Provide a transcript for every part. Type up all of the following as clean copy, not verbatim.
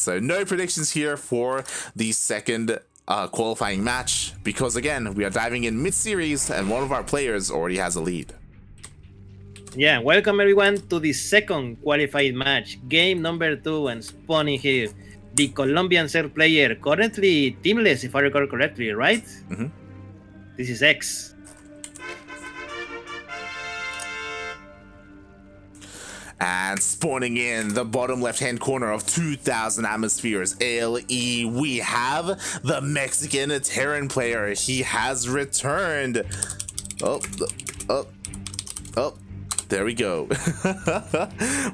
So no predictions here for the second qualifying match, because again, we are diving in mid-series and one of our players already has a lead. Yeah, welcome everyone to the second qualified match, game number 2, and spawning here. The Colombian third player, currently teamless if I recall correctly, right? Mm-hmm. This is X. And spawning in the bottom left-hand corner of 2,000 atmospheres, LE, we have the Mexican Terran player. He has returned. Oh, there we go.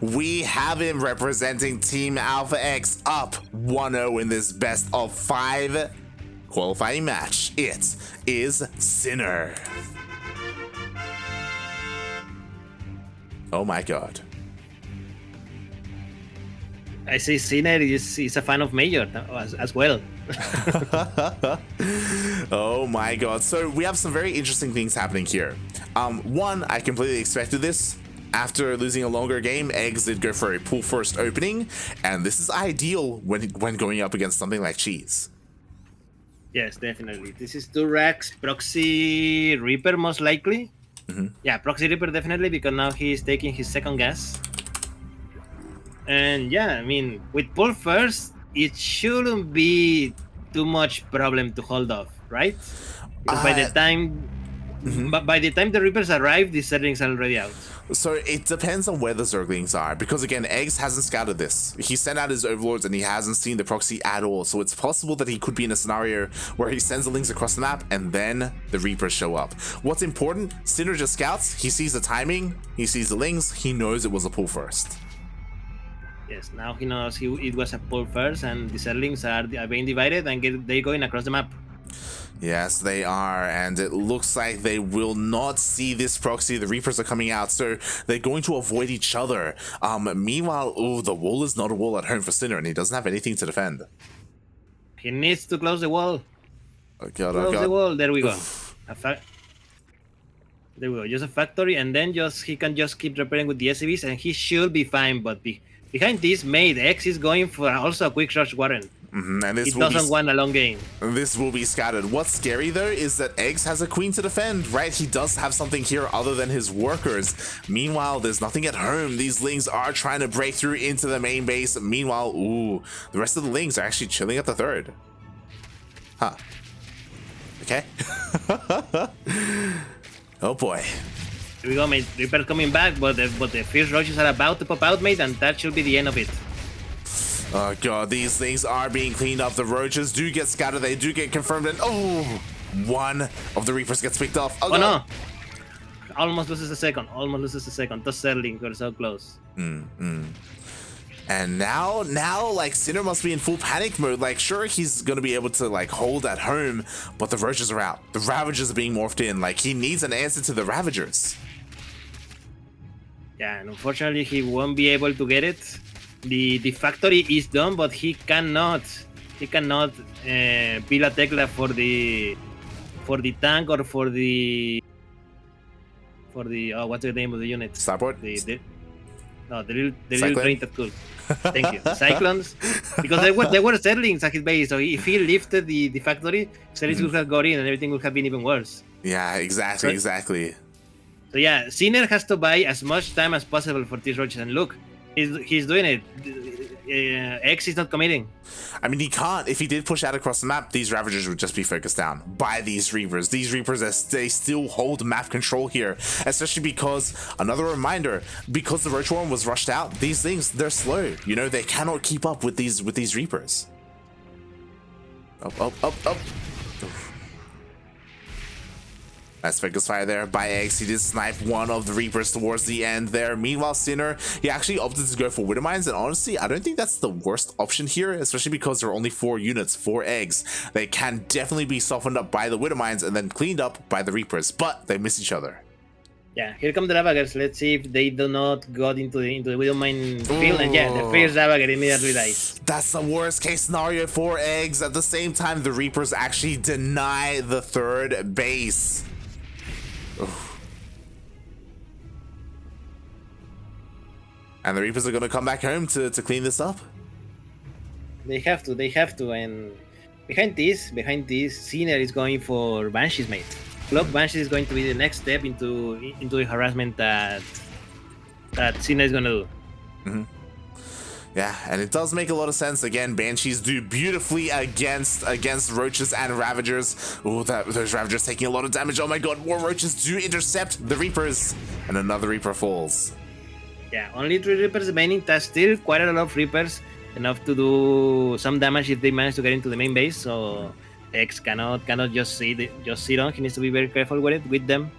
We have him representing Team Alpha X up 1-0 in this best of 5 qualifying match. It is Sinner. Oh my god. I see Sinner is a fan of Major as well. Oh my god. So we have some very interesting things happening here. One, I completely expected this. After losing a longer game, eGGz did go for a pull first opening, and this is ideal when going up against something like Cheese. Yes, definitely. This is 2 racks, Proxy Reaper most likely. Mm-hmm. Yeah, Proxy Reaper definitely, because now he's taking his second gas. And yeah, I mean, with pull first, it shouldn't be too much problem to hold off, right? Because by the time by the time the Reapers arrive, the settings are already out. So it depends on where the Zerglings are, because again, eGGz hasn't scouted this. He sent out his overlords and he hasn't seen the proxy at all, so it's possible that he could be in a scenario where he sends the Lings across the map and then the Reapers show up. What's important, Sinner just scouts, he sees the timing, he sees the Lings, he knows it was a pull first. Yes, now he knows it was a pull first, and the Zerglings are being divided and they're going across the map. Yes, they are, and it looks like they will not see this proxy. The Reapers are coming out, so they're going to avoid each other. Meanwhile, the wall is not a wall at home for Sinner, and he doesn't have anything to defend. He needs to close the wall. Oh god, close the wall. There we go. There we go. Just a factory, and then he can just keep repairing with the SCVs, and he should be fine. But behind this mate, X is going for also a quick rush Warren. And this he doesn't want a long game. This will be scattered. What's scary though is that eGGz has a queen to defend, right? He does have something here other than his workers. Meanwhile, there's nothing at home. These Lings are trying to break through into the main base. Meanwhile, the rest of the Lings are actually chilling at the third. Huh. Okay. Oh boy. Here we go, mate. Reaper coming back, but the fierce roaches are about to pop out, mate, and that should be the end of it. Oh god, these things are being cleaned up. The roaches do get scattered, they do get confirmed, and one of the Reapers gets picked off. Oh no! Almost loses a second. Those Zerglings were so close. And now, like, Sinner must be in full panic mode. Like, sure, he's gonna be able to, like, hold at home, but the roaches are out. The Ravagers are being morphed in. Like, he needs an answer to the Ravagers. Yeah, and unfortunately, he won't be able to get it. The factory is done, but he cannot build a Tekla for the tank or for the what's the name of the unit? Starboard? The little train that cool. Thank you. Cyclones, because they were Zerglings at his base, so if he lifted the factory, Zerglings would have got in and everything would have been even worse. Yeah, exactly. So yeah, Sinner has to buy as much time as possible for these roaches, and look, he's doing it. X is not committing. I mean, he can't. If he did push out across the map, these Ravagers would just be focused down by these Reapers. These Reapers, they still hold map control here, especially because, another reminder, because the Roach Worm was rushed out, these things, they're slow. You know, they cannot keep up with these Reapers. Up. Nice focus fire there by eGGz. He did snipe one of the Reapers towards the end there. Meanwhile, Sinner, he actually opted to go for Widow Mines, and honestly, I don't think that's the worst option here, especially because there are only 4 units for eGGz. They can definitely be softened up by the Widow Mines and then cleaned up by the Reapers, but they miss each other. Yeah, here come the Ravagers. Let's see if they do not go into the Widow Mine field, and yeah, the first Ravager immediately dies. That's the worst case scenario for eGGz. At the same time, the Reapers actually deny the third base. And the Reapers are going to come back home to clean this up. They have to. And behind this, Sinner is going for Banshees, mate. Block Banshees is going to be the next step into the harassment that Sinner is gonna do. Yeah, and it does make a lot of sense. Again, Banshees do beautifully against Roaches and Ravagers. Oh, those Ravagers taking a lot of damage. Oh my god, more Roaches do intercept the Reapers, and another Reaper falls. Yeah, only 3 Reapers remaining. That's still quite a lot of Reapers, enough to do some damage if they manage to get into the main base. So X cannot just sit on. He needs to be very careful with them.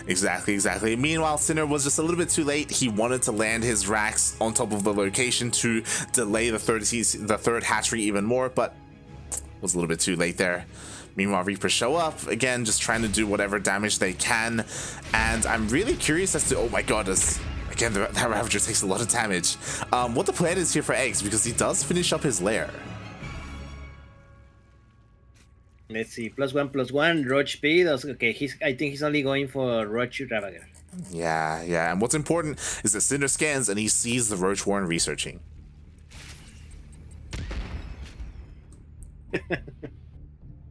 Exactly. Meanwhile, Sinner was just a little bit too late. He wanted to land his racks on top of the location to delay the third hatchery even more, but was a little bit too late there. Meanwhile, Reapers show up again, just trying to do whatever damage they can, and I'm really curious as to, oh my god, again that Ravager takes a lot of damage. What the plan is here for eGGz, because he does finish up his lair. Let's see, +1/+1 Roach speed. Okay, I think he's only going for Roach Ravager. Yeah. And what's important is that Cinder scans and he sees the Roach Warren researching.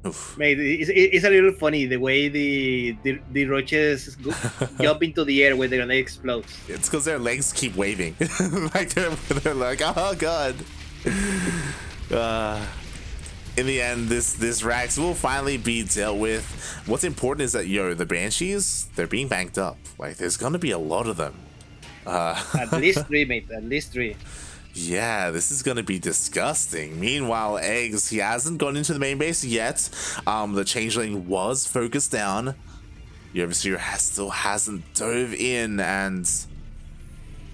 Oof. Mate, it's a little funny the way the roaches jump into the air when the grenade explodes. It's because their legs keep waving. Like they're like, oh god. In the end, this Rax will finally be dealt with. What's important is that, the Banshees, they're being banked up. Like, there's gonna be a lot of them. At least 3, mate. At least 3. Yeah, this is gonna be disgusting. Meanwhile, eGGz, he hasn't gone into the main base yet. The Changeling was focused down. The Overseer still hasn't dove in, and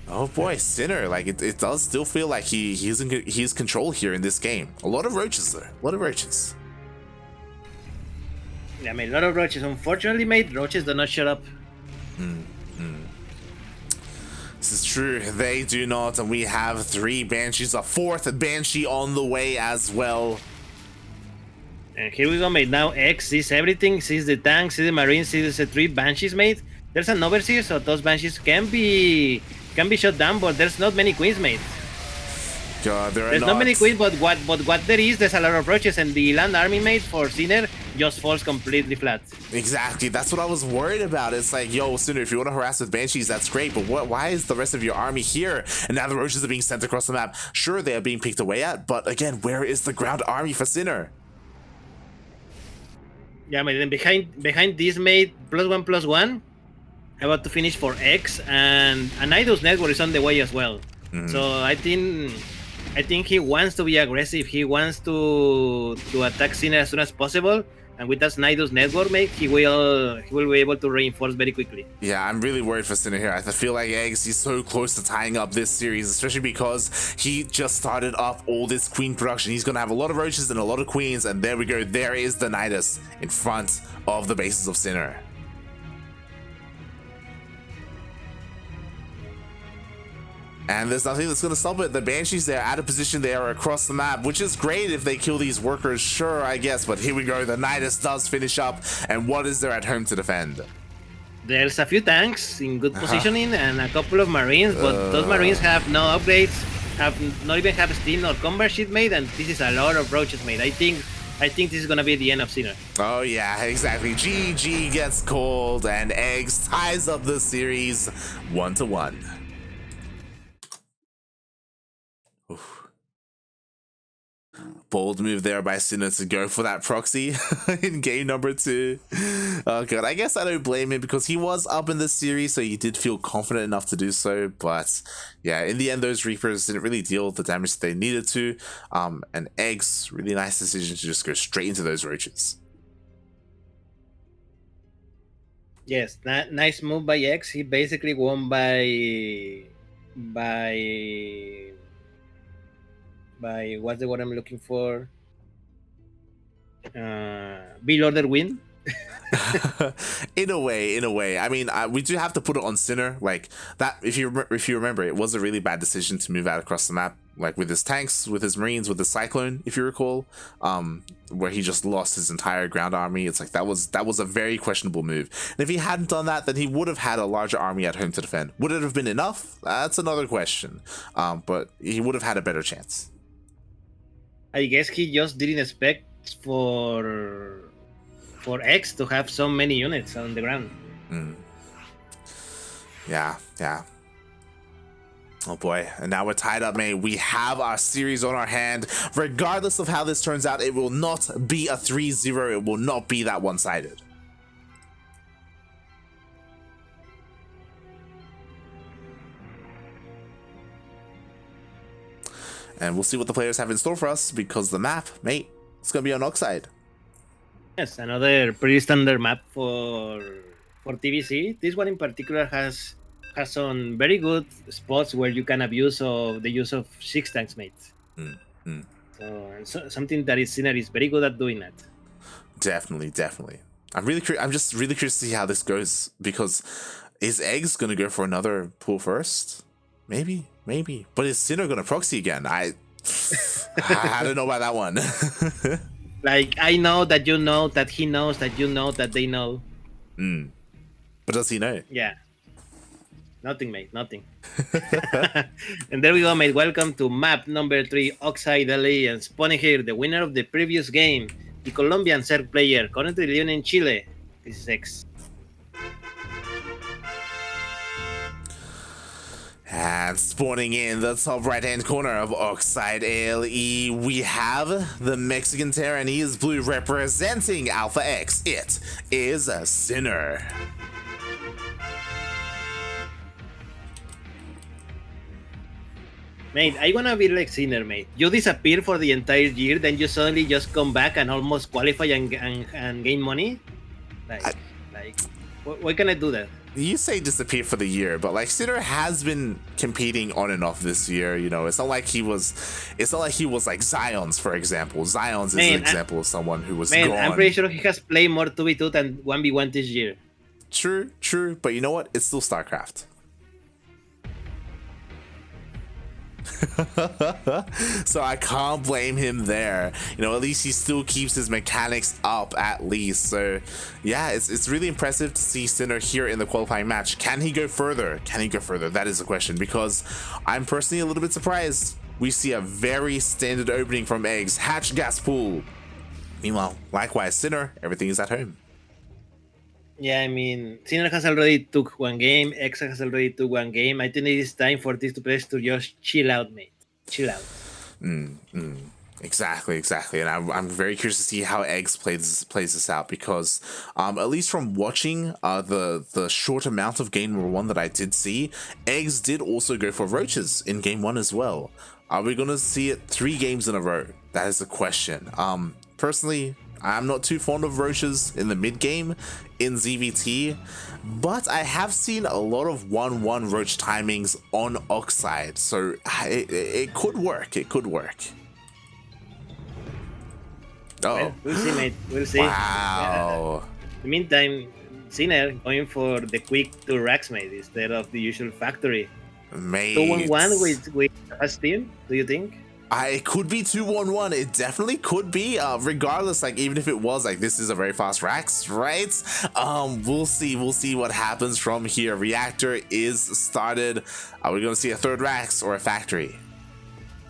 oh boy, Sinner, like it does still feel like he's control here in this game. A lot of Roaches though, a lot of Roaches. Yeah, I mean, a lot of Roaches. Unfortunately, mate, Roaches do not shut up. This is true, they do not, and we have 3 Banshees, a 4th Banshee on the way as well. And here we go, mate. Now eGGz sees everything, sees the tank, sees the Marines, sees the 3 Banshees, mate. There's an Overseer, so those Banshees can be shot down, but there's not many Queens, mate. God, there's not many Queens, but what there's a lot of Roaches, and the land army, mate, for Sinner just falls completely flat. Exactly, that's what I was worried about. It's like, yo, Sinner, if you want to harass with Banshees, that's great, but why is the rest of your army here? And now the Roaches are being sent across the map. Sure, they are being picked away at, but again, where is the ground army for Sinner? Yeah, mate, then behind this, mate, +1/+1. About to finish for eGGz, and an Idol's network is on the way as well. So I think he wants to be aggressive. He wants to attack Sinner as soon as possible, and with that Idol's network, mate, he will be able to reinforce very quickly. Yeah, I'm really worried for Sinner here. I feel like eGGz, he's so close to tying up this series, especially because he just started up all this queen production. He's gonna have a lot of Roaches and a lot of queens, and there we go. There is the Nidus in front of the bases of Sinner. And there's nothing that's going to stop it. The Banshees, they're out of position. They are across the map, which is great if they kill these workers, sure, I guess. But here we go. The Nidus does finish up. And what is there at home to defend? There's a few tanks in good positioning and a couple of Marines, but those Marines have no upgrades, not even have steam or combat sheet made, and this is a lot of Roaches made. I think this is going to be the end of Sinner. Oh, yeah, exactly. GG gets called, and eGGz ties up the series 1-1. Oof. Bold move there by Sinner to go for that proxy in game number 2. Oh god, I guess I don't blame him because he was up in this series, so he did feel confident enough to do so. But yeah, in the end, those Reapers didn't really deal the damage that they needed to. And eGGz, really nice decision to just go straight into those Roaches. Yes, nice move by eGGz. He basically won by what's the word I'm looking for? Bill order win. in a way. I mean, we do have to put it on Sinner. Like that, if you remember, it was a really bad decision to move out across the map, like with his tanks, with his Marines, with the Cyclone, if you recall, where he just lost his entire ground army. It's like that was a very questionable move. And if he hadn't done that, then he would have had a larger army at home to defend. Would it have been enough? That's another question. But he would have had a better chance. I guess he just didn't expect for X to have so many units on the ground. Yeah. Oh boy, and now we're tied up, mate. We have our series on our hand. Regardless of how this turns out, it will not be a 3-0. It will not be that one-sided. And we'll see what the players have in store for us, because the map, mate, it's going to be on Oxide. Yes, another pretty standard map for TvZ. This one in particular has some very good spots where you can abuse of the use of 6 tanks, mate. So something that Sinner is very good at doing that. Definitely. I'm just really curious to see how this goes, because is eGGz going to go for another pull first? Maybe. But is Sinner going to proxy again? I don't know about that one. Like, I know that you know that he knows that you know that they know. But does he know? Yeah. Nothing, mate. Nothing. And there we go, mate. Welcome to map number 3, Oxide LA. And spawning here, the winner of the previous game, the Colombian Zerg player, currently living in Chile. This is X. And spawning in the top right-hand corner of Oxide LE, we have the Mexican Terran. He is blue, representing Alpha X. It is a Sinner. Mate, I wanna be like Sinner, mate. You disappear for the entire year, then you suddenly just come back and almost qualify and gain money. Why can I do that? You say disappear for the year, but like Sinner has been competing on and off this year. You know, it's not like he was like Zion's, for example. Zion's is an example of someone who was gone. I'm pretty sure he has played more 2v2 than 1v1 this year. True, but you know what? It's still StarCraft. So I can't blame him there. You know, at least he still keeps his mechanics up at least. So yeah, it's really impressive to see Sinner here in the qualifying match. Can he go further? That is the question, because I'm personally a little bit surprised. We see a very standard opening from eGGz, hatch gas pool. Meanwhile, likewise, Sinner, everything is at home. Yeah, I mean, Sinner has already took one game, X has already took one game. I think it is time for these two players to just chill out, mate. Chill out. Exactly. And I'm very curious to see how eGGz plays this out, because at least from watching the short amount of game number 1 that I did see, eGGz did also go for roaches in game 1 as well. Are we going to see it 3 games in a row? That is the question. Personally, I'm not too fond of roaches in the mid game in ZVT, but I have seen a lot of 1-1 roach timings on Oxide, so it could work. Oh, we'll see, mate. We'll see. Wow. In the meantime, Sinner going for the quick 2 racks, mate, instead of the usual factory. Mate. 2-1-1 with us team, do you think? It could be 2-1-1. It definitely could be. Regardless, like even if it was like this is a very fast racks, right? We'll see what happens from here. Reactor is started. Are we gonna see a 3rd racks or a factory?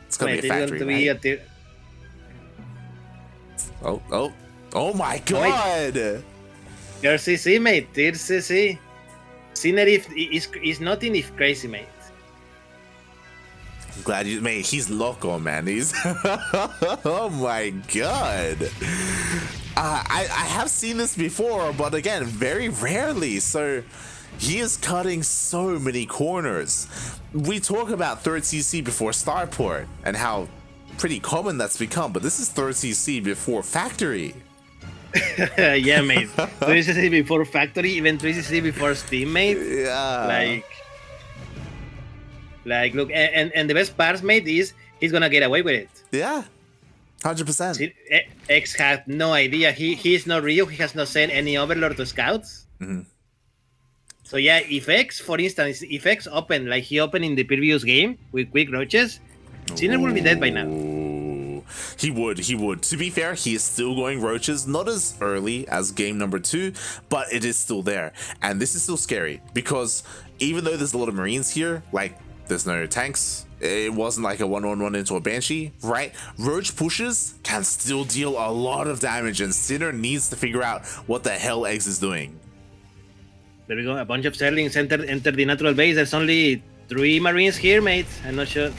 It's gonna be a factory. Oh my god! Your CC, mate. Dear CC. Sinner is nothing if crazy, mate. I'm glad you, mate. He's loco, man. He's oh my god. I have seen this before, but again, very rarely. So he is cutting so many corners. We talk about 3rd CC before Starport and how pretty common that's become, but this is 3rd CC before factory. Yeah, mate. 3 CC before factory, even 3 CC before Steam, mate. Yeah. Like, look, and the best part, mate, is he's gonna get away with it. Yeah, 100%. X had no idea. He is not real. He has not sent any Overlord to scouts. So yeah, if X, for instance, if X opened like he opened in the previous game with quick roaches, Sinner will be dead by now. He would. To be fair, he is still going roaches, not as early as game number 2, but it is still there. And this is still scary, because even though there's a lot of Marines here, like, there's no tanks, it wasn't like a 1-on-1 into a Banshee, right? Roach pushes can still deal a lot of damage, and Sinner needs to figure out what the hell eGGz is doing. There we go. A bunch of Zerlings enter the natural base. There's only 3 Marines here, mate. I'm not sure.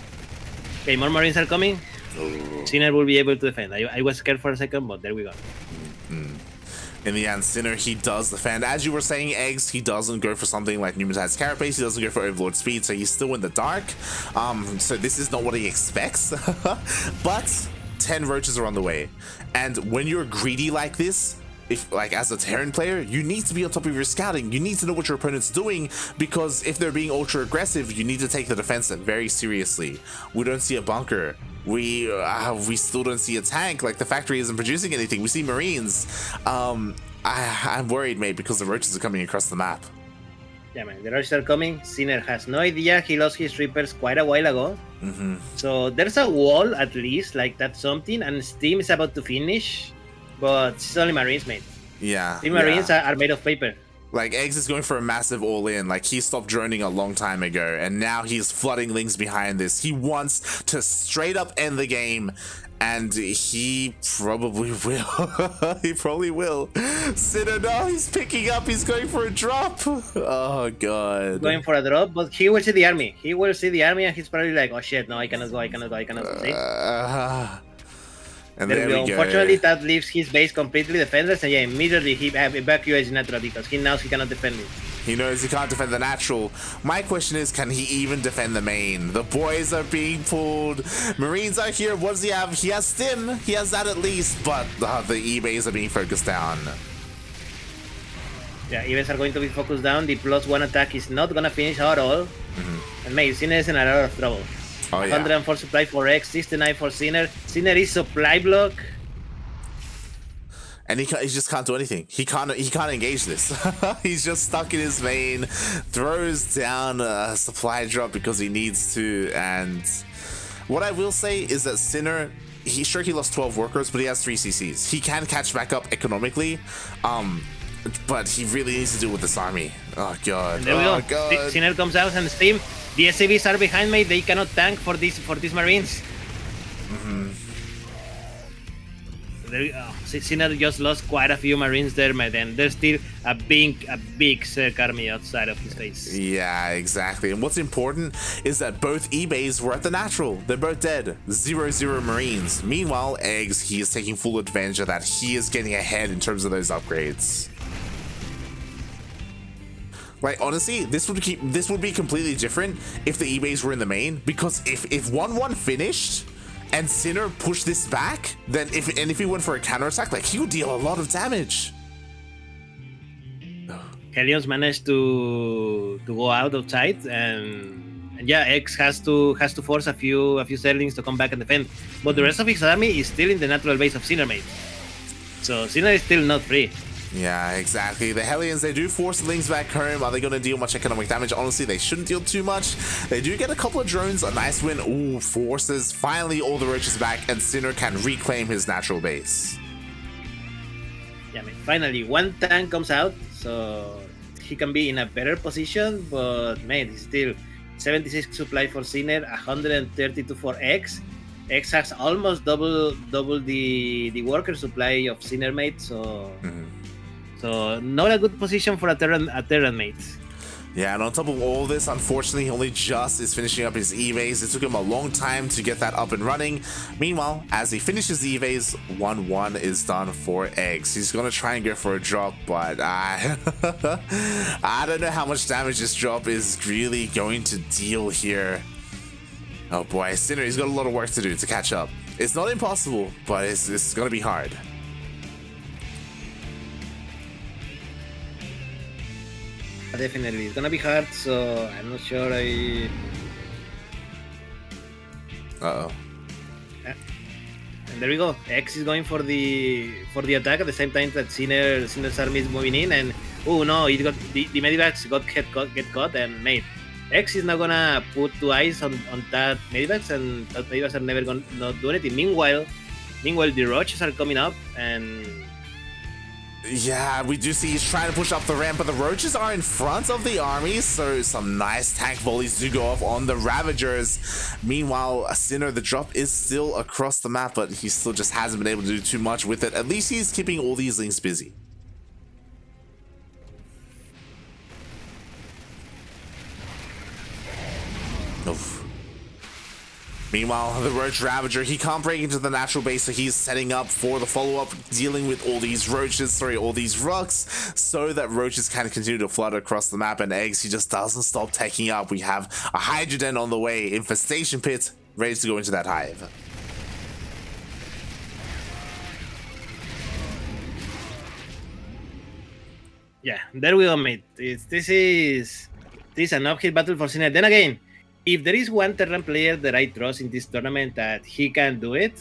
Okay, more Marines are coming. Sinner will be able to defend. I was scared for a second, but there we go. In the end, Sinner, he does defend. As you were saying, eGGz, he doesn't go for something like Pneumatized Carapace. He doesn't go for Overlord Speed, so he's still in the dark. So this is not what he expects. But 10 roaches are on the way. And when you're greedy like this, if like as a Terran player, you need to be on top of your scouting. You need to know what your opponent's doing, because if they're being ultra aggressive, you need to take the defense very seriously. We don't see a bunker. We still don't see a tank. Like, the factory isn't producing anything. We see Marines. I'm worried, mate, because the roaches are coming across the map. Yeah, man, the roaches are coming. Sinner has no idea. He lost his Reapers quite a while ago. So there's a wall, at least, like that's something, and Steam is about to finish. But it's only Marines, mate. Yeah. The Marines are made of paper. Like, eGGz is going for a massive all-in. Like, he stopped droning a long time ago, and now he's flooding links behind this. He wants to straight up end the game, and he probably will. He probably will. Sinner, no, he's picking up. He's going for a drop. Oh, God. Going for a drop, but he will see the army. He will see the army, and he's probably like, oh, shit, no, I cannot go. See? And there we go. Unfortunately, that leaves his base completely defenseless, and yeah, immediately he evacuates natural because he knows he cannot defend it. He knows he can't defend the natural. My question is, can he even defend the main? The boys are being pulled. Marines are here. What does he have? He has Stim. He has that at least, but the E-bays are being focused down. Yeah, E-bays are going to be focused down. The +1 attack is not going to finish at all. And mate, Sinner is in a lot of trouble. Oh, yeah. 104 supply for eGGz, 69 for Sinner. Sinner is supply block. And he just can't do anything. He can't engage this. He's just stuck in his main, throws down a supply drop because he needs to. And what I will say is that Sinner, he lost 12 workers, but he has 3 CCs. He can catch back up economically, but he really needs to deal with this army. Oh, God. There we go. Sinner comes out and Steam. The SCVs are behind me. They cannot tank for these Marines. Sinner just lost quite a few Marines there, man. And there's still a big Zerg army outside of his face. Yeah, exactly. And what's important is that both E-bays were at the natural. They're both dead. 0-0 Marines. Meanwhile, eGGz, he is taking full advantage of that. He is getting ahead in terms of those upgrades. Like, honestly, this would be completely different if the E-bays were in the main, because if 1-1 finished and Sinner pushed this back, then if he went for a counterattack, like, he would deal a lot of damage. Helion's managed to go out outside, and yeah, eGGz has to force a few Zerlings to come back and defend. But the rest of his army is still in the natural base of Sinner, mate. So Sinner is still not free. Yeah, exactly. The Hellions, they do force the Lings back home. Are they going to deal much economic damage? Honestly, they shouldn't deal too much. They do get a couple of drones, a nice win. Ooh, forces. Finally, all the roaches back, and Sinner can reclaim his natural base. Yeah, man. Finally, one tank comes out, so he can be in a better position, but man, it's still 76 supply for Sinner, 132 for eGGz. eGGz has almost double the worker supply of Sinner, mate, so... So, not a good position for a Terran mate. Yeah, and on top of all this, unfortunately, he only just is finishing up his E-bays. It took him a long time to get that up and running. Meanwhile, as he finishes the E-bays, 1-1 is done for eGGz. He's going to try and go for a drop, but I don't know how much damage this drop is really going to deal here. Oh boy, Sinner, he's got a lot of work to do to catch up. It's not impossible, but it's going to be hard. Definitely, it's gonna be hard, so I'm not sure Uh-oh. And there we go. eGGz is going for the attack at the same time that Sinner's army is moving in, and oh no, it got the medivacs get caught, and mate, eGGz is not gonna put 2 eyes on that medivacs, and that medivacs are never gonna not do anything. Meanwhile, the roaches are coming up, and Yeah, we do see he's trying to push up the ramp, but the Roaches are in front of the army, so some nice tank volleys do go off on the Ravagers. Meanwhile, Sinner, the drop is still across the map, but he still just hasn't been able to do too much with it. At least he's keeping all these links busy. Oof. Meanwhile, the Roach Ravager, he can't break into the natural base, so he's setting up for the follow-up, dealing with all these roaches, all these rocks, so that roaches can continue to flood across the map, and eggs, he just doesn't stop taking up. We have a Hydroden on the way, Infestation Pit, ready to go into that hive. Yeah, there we go, mate. This is an uphill battle for Sinner. Then again, if there is one Terran player that I trust in this tournament that he can do it,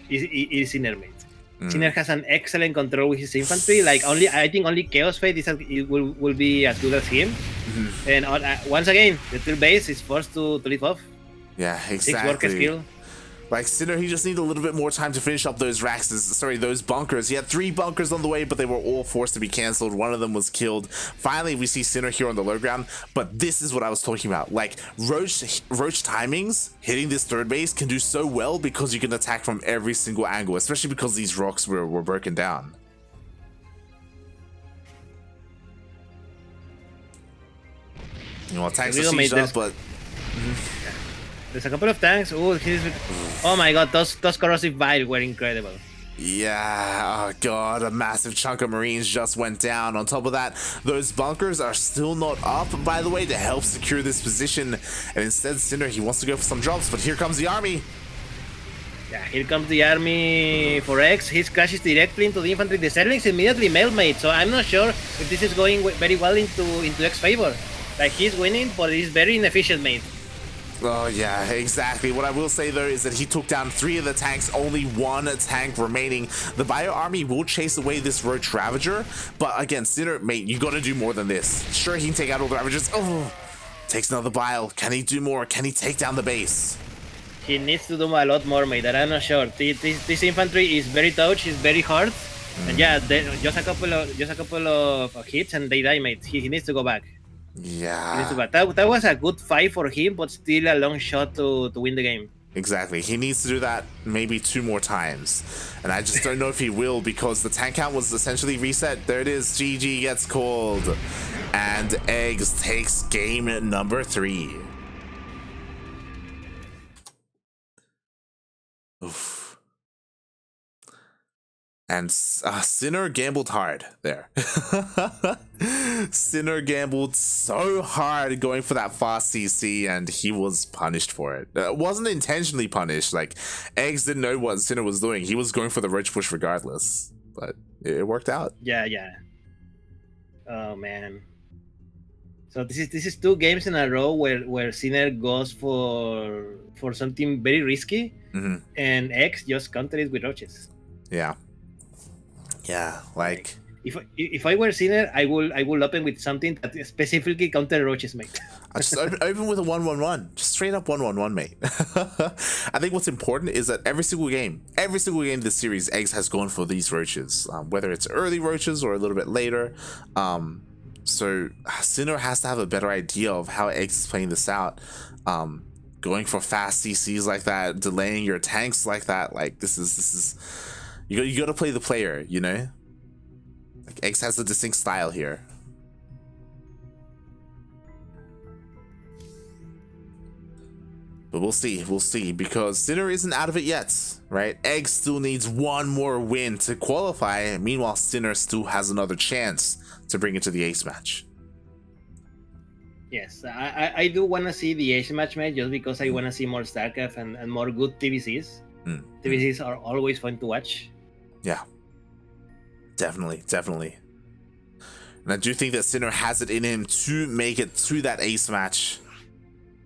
is Sinner, mate. Sinner has an excellent control with his infantry. Like I think only Chaos Fate will be as good as him. And once again, the tier base is forced to leave off. Yeah, exactly. 6 worker skill. Like Sinner, he just needed a little bit more time to finish up those racks. Those bunkers. He had 3 bunkers on the way, but they were all forced to be cancelled. One of them was killed. Finally, we see Sinner here on the low ground. But this is what I was talking about. Like Roach timings hitting this third base can do so well because you can attack from every single angle, especially because these rocks were broken down. You know, attacks are sieged up, but. There's a couple of tanks. Oh my god, those corrosive bile were incredible. Yeah, oh god, a massive chunk of Marines just went down. On top of that, those bunkers are still not up, by the way, to help secure this position. And instead, Sinner, he wants to go for some drops, but here comes the army. Yeah, here comes the army for X. He crashes directly into the infantry. The Zerlings immediately mailmate, so I'm not sure if this is going very well into X favor. Like, he's winning, but he's very inefficient, mate. Oh yeah, exactly. What I will say though is that he took down 3 of the tanks, only 1 tank remaining. The Bio Army will chase away this Roach Ravager, but again, Sinner, mate, you gotta do more than this. Sure, he can take out all the Ravagers. Oh, takes another Bile. Can he do more? Can he take down the base? He needs to do a lot more, mate. I'm not sure. This infantry is very touch, is very hard, and yeah, just a couple of hits and they die, mate. He needs to go back. Yeah, that was a good fight for him, but still a long shot to win the game. Exactly. He needs to do that maybe 2 more times, and I just don't know if he will, because the tank count was essentially reset. There it is. GG gets called, and Eggs takes game number 3. Oof. And Sinner gambled hard there. Sinner gambled so hard going for that fast CC, and he was punished for it. Wasn't intentionally punished. Like, Eggs didn't know what Sinner was doing. He was going for the Roach push regardless, but it worked out. Yeah. Oh man. So this is 2 games in a row where Sinner goes for something very risky, and X just countered it with roaches. Yeah, like if I were Sinner, I will open with something that specifically counter roaches, mate. I just open with a 1-1-1, just straight up 1-1-1, mate. I think what's important is that every single game this series, Eggs has gone for these roaches, whether it's early roaches or a little bit later. So Sinner has to have a better idea of how Eggs is playing this out. Going for fast CCs like that, delaying your tanks like that, like this is. You got to play the player, you know? Like, Eggs has a distinct style here. But we'll see, because Sinner isn't out of it yet, right? Eggs still needs 1 more win to qualify. Meanwhile, Sinner still has another chance to bring it to the ace match. Yes, I do want to see the ace match, mate, just because I want to see more StarCraft and more good TvZs. TvZs are always fun to watch. Yeah, definitely. And I do think that Sinner has it in him to make it to that ace match.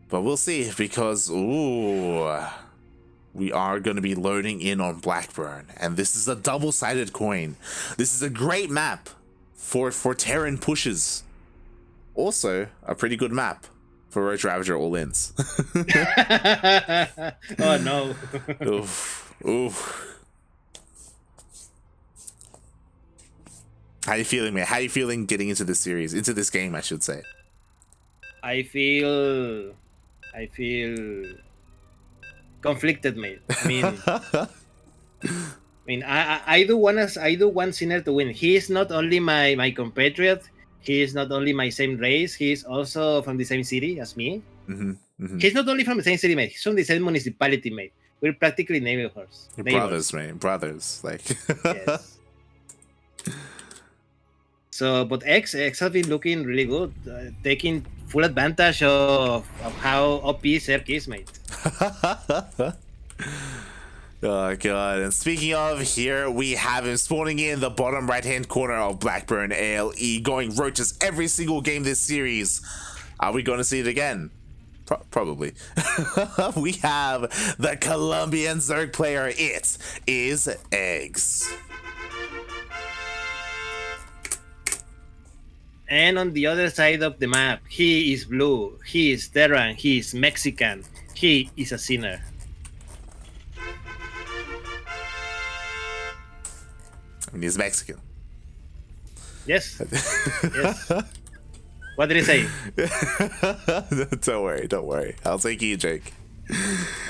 But we'll see, because we are going to be loading in on Blackburn. And this is a double-sided coin. This is a great map for Terran pushes. Also, a pretty good map for Roach Ravager all-ins. Oh, no. Oof. How you feeling, man? How you feeling getting into this series, into this game, I should say? I feel conflicted, mate. I do want Sinner to win. He is not only my compatriot. He is not only my same race. He is also from the same city as me. He's not only from the same city, mate. He's from the same municipality, mate. We're practically neighbors. Brothers, man. Brothers. Like. Yes. So, but X has been looking really good, taking full advantage of how OP Zerk is, mate. Oh god, and speaking of, here we have him spawning in the bottom right hand corner of Blackburn ALE, going roaches every single game this series. Are we going to see it again? Probably. We have the Colombian Zerg player. It is eGGz. And on the other side of the map, he is blue, he is Terran, he is Mexican, he is a sinner. And he's Mexican. Yes. Yes. What did he say? Don't worry. I'll take you, Jake.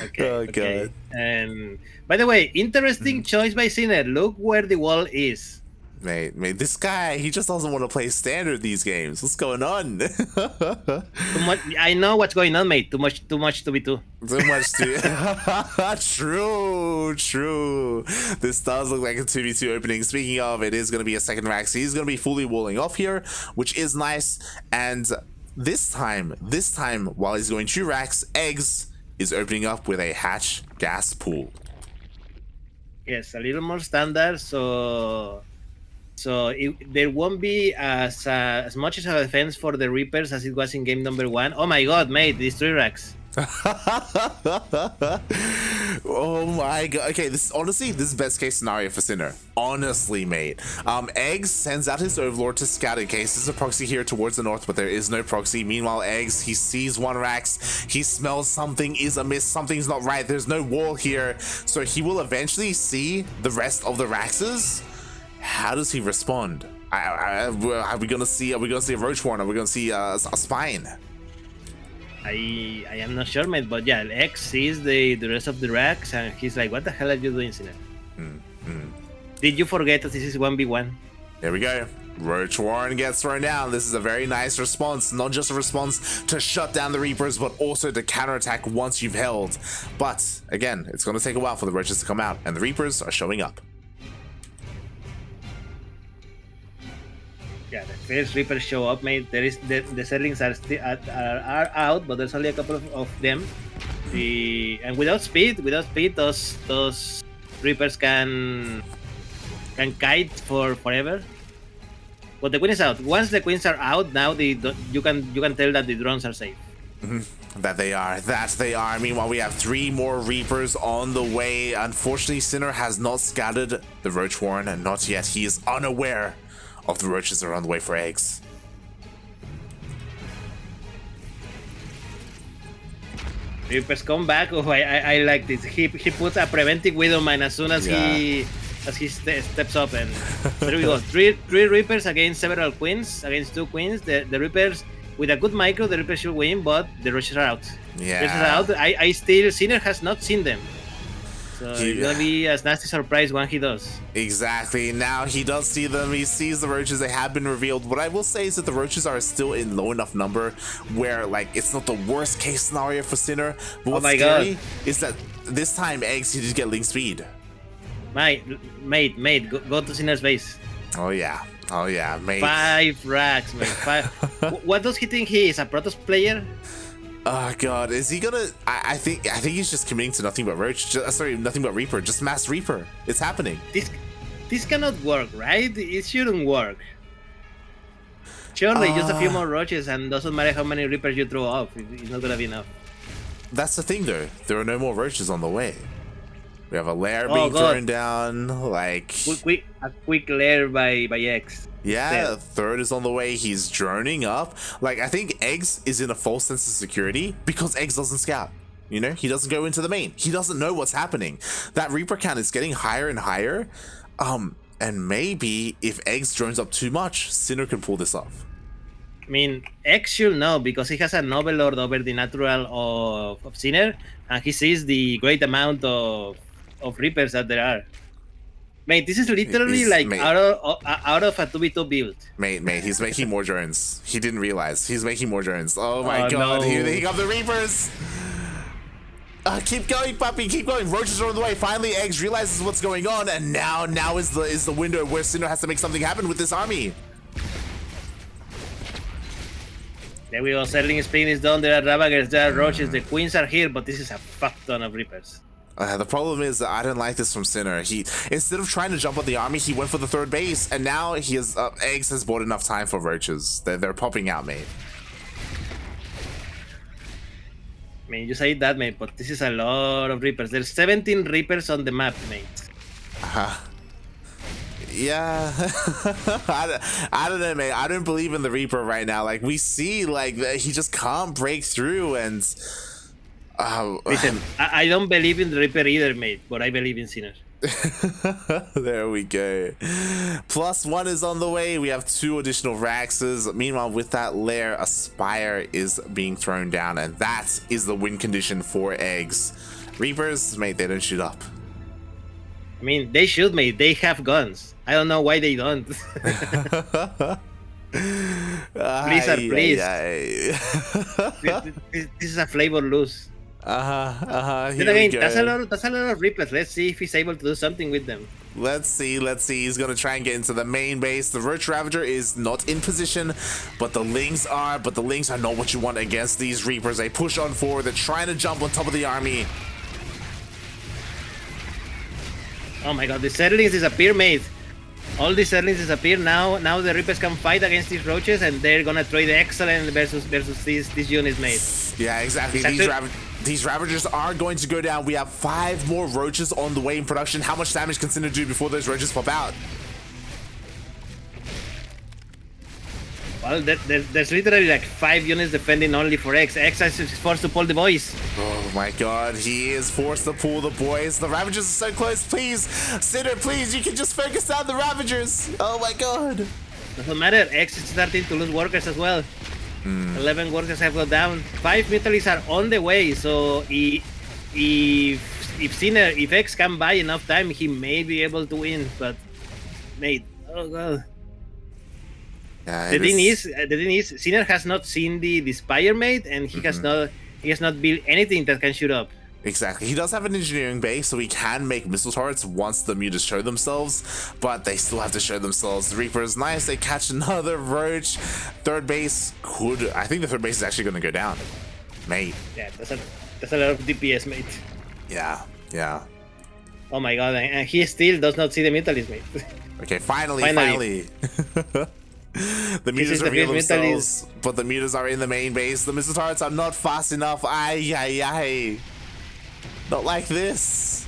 Okay. Oh, okay. God. And by the way, interesting choice by Sinner. Look where the wall is. Mate, this guy, he just doesn't want to play standard these games. What's going on? Too much, I know what's going on, mate. Too much to be two. Too much to... True. This does look like a 2v2 opening. Speaking of, it is going to be a second rack. So he's going to be fully walling off here, which is nice. And this time, while he's going 2 racks, eGGz is opening up with a hatch gas pool. Yes, a little more standard, so there won't be as much as a defense for the Reapers as it was in game number 1. Oh my god, mate, these 3 racks. Oh my god. Okay, this is best case scenario for Sinner. Honestly, mate. eGGz sends out his Overlord to scout in case there's a proxy here towards the north, but there is no proxy. Meanwhile, eGGz, he sees 1 racks, he smells something is amiss, something's not right, there's no wall here, so he will eventually see the rest of the raxes. How does he respond? Are we gonna see a roach warren? Are we gonna see a spine? I am not sure, mate, but yeah, eGGz sees the rest of the racks and he's like, what the hell are you doing, Sinner? Did you forget that this is 1v1? There we go. Roach Warren gets thrown down. This is a very nice response. Not just a response to shut down the Reapers, but also to counterattack once you've held. But again, it's going to take a while for the Roaches to come out, and the Reapers are showing up. Yeah, the first Reapers show up, mate. There is the Zerlings are out, but there's only a couple of them. And without speed, those Reapers can kite for forever. But the queen is out. Once the queens are out, now you can tell that the drones are safe. That they are. Meanwhile, we have 3 more Reapers on the way. Unfortunately, Sinner has not scouted the Roach Warren, and not yet. He is unaware of the roaches that are on the way for eGGz. Reapers come back. Oh, I like this. He puts a preventive Widowmine as soon as he steps up, and there we go. Three Reapers against several queens, against 2 queens. The Reapers with a good micro, the Reapers should win, but the roaches are out. Yeah, roaches are out. I still Sinner has not seen them. So it's gonna be a nasty surprise when he does. Exactly. Now he does see them. He sees the roaches. They have been revealed. What I will say is that the roaches are still in low enough number where, like, it's not the worst case scenario for Sinner. But what's scary is that this time eGGz, he did get link speed. Mate, go to Sinner's base. Oh yeah, mate. 5 racks, mate. 5. What does he think he is? A Protoss player? Oh god, is he gonna? I think he's just committing to nothing but roach. Nothing but Reaper. Just mass Reaper. It's happening. This cannot work, right? It shouldn't work. Surely just a few more roaches, and doesn't matter how many Reapers you throw off. It's not gonna be enough. That's the thing, though. There are no more roaches on the way. We have a lair being thrown down. Like a quick lair by eGGz. Yeah, third is on the way. He's droning up. Like, I think eGGz is in a false sense of security because eGGz doesn't scout. You know, he doesn't go into the main. He doesn't know what's happening. That Reaper count is getting higher and higher. And maybe if eGGz drones up too much, Sinner can pull this off. I mean, X should know because he has an overlord over the natural of Sinner, and he sees the great amount of Reapers that there are. Mate, this is literally like out of a 2v2 build. Mate, he's making more drones. He didn't realize. He's making more drones. Oh my god, here they come the Reapers! Keep going, puppy, keep going. Roaches are on the way. Finally, eGGz realizes what's going on, and now is the window where Sinner has to make something happen with this army. There we go. Settling spin is done. There are Ravagers, there are Roaches. The Queens are here, but this is a fuck ton of Reapers. The problem is that I didn't like this from Sinner. He, instead of trying to jump on the army, he went for the third base, and now he has eGGz has bought enough time for Roaches. They're popping out, mate. I mean, you say that, mate, but this is a lot of Reapers. There's 17 Reapers on the map, mate. Yeah, I don't know, mate. I don't believe in the Reaper right now. Like, we see, like, he just can't break through, and listen, I don't believe in the Reaper either, mate, but I believe in Sinner. There we go. +1 is on the way. We have 2 additional Raxes. Meanwhile, with that lair, a Spire is being thrown down, and that is the win condition for eGGz. Reapers, mate, they don't shoot up. I mean, they should, mate. They have guns. I don't know why they don't. Blizzard, please. This is a flavor lose. Then again, that's a lot of Reapers. Let's see if he's able to do something with them. Let's see. He's gonna try and get into the main base. The Roach Ravager is not in position, but the Lings are. But the Lings are not what you want against these Reapers. They push on forward. They're trying to jump on top of the army. Oh my god, the Zerlings disappear, mate. All the Zerlings disappear now. Now the Reapers can fight against these Roaches, and they're gonna trade excellent versus these units, mate. Yeah, exactly. These Ravagers are going to go down. We have 5 more Roaches on the way in production. How much damage can Sinner do before those Roaches pop out? Well, there's literally like 5 units defending only for eGGz. eGGz is forced to pull the boys. Oh my god, he is forced to pull the boys. The Ravagers are so close. Please, Sinner, please, you can just focus down the Ravagers. Oh my god. Doesn't matter. eGGz is starting to lose workers as well. 11 workers have gone down. 5 Mutalies are on the way. So if eGGz can buy enough time, he may be able to win. But, mate, oh god. Yeah, the thing is, Sinner has not seen the Spire, mate, and he has not built anything that can shoot up. Exactly. He does have an engineering base, so he can make missile turrets once the mutas show themselves, but they still have to show themselves. The Reaper is nice. They catch another Roach. Third base could... I think the third base is actually going to go down. Mate. Yeah, that's a lot of DPS, mate. Yeah. Oh my god, and he still does not see the Mutalies, mate. Okay, finally. The mutas reveal themselves, but the mutas are in the main base. The missile turrets are not fast enough. Ay. Not like this.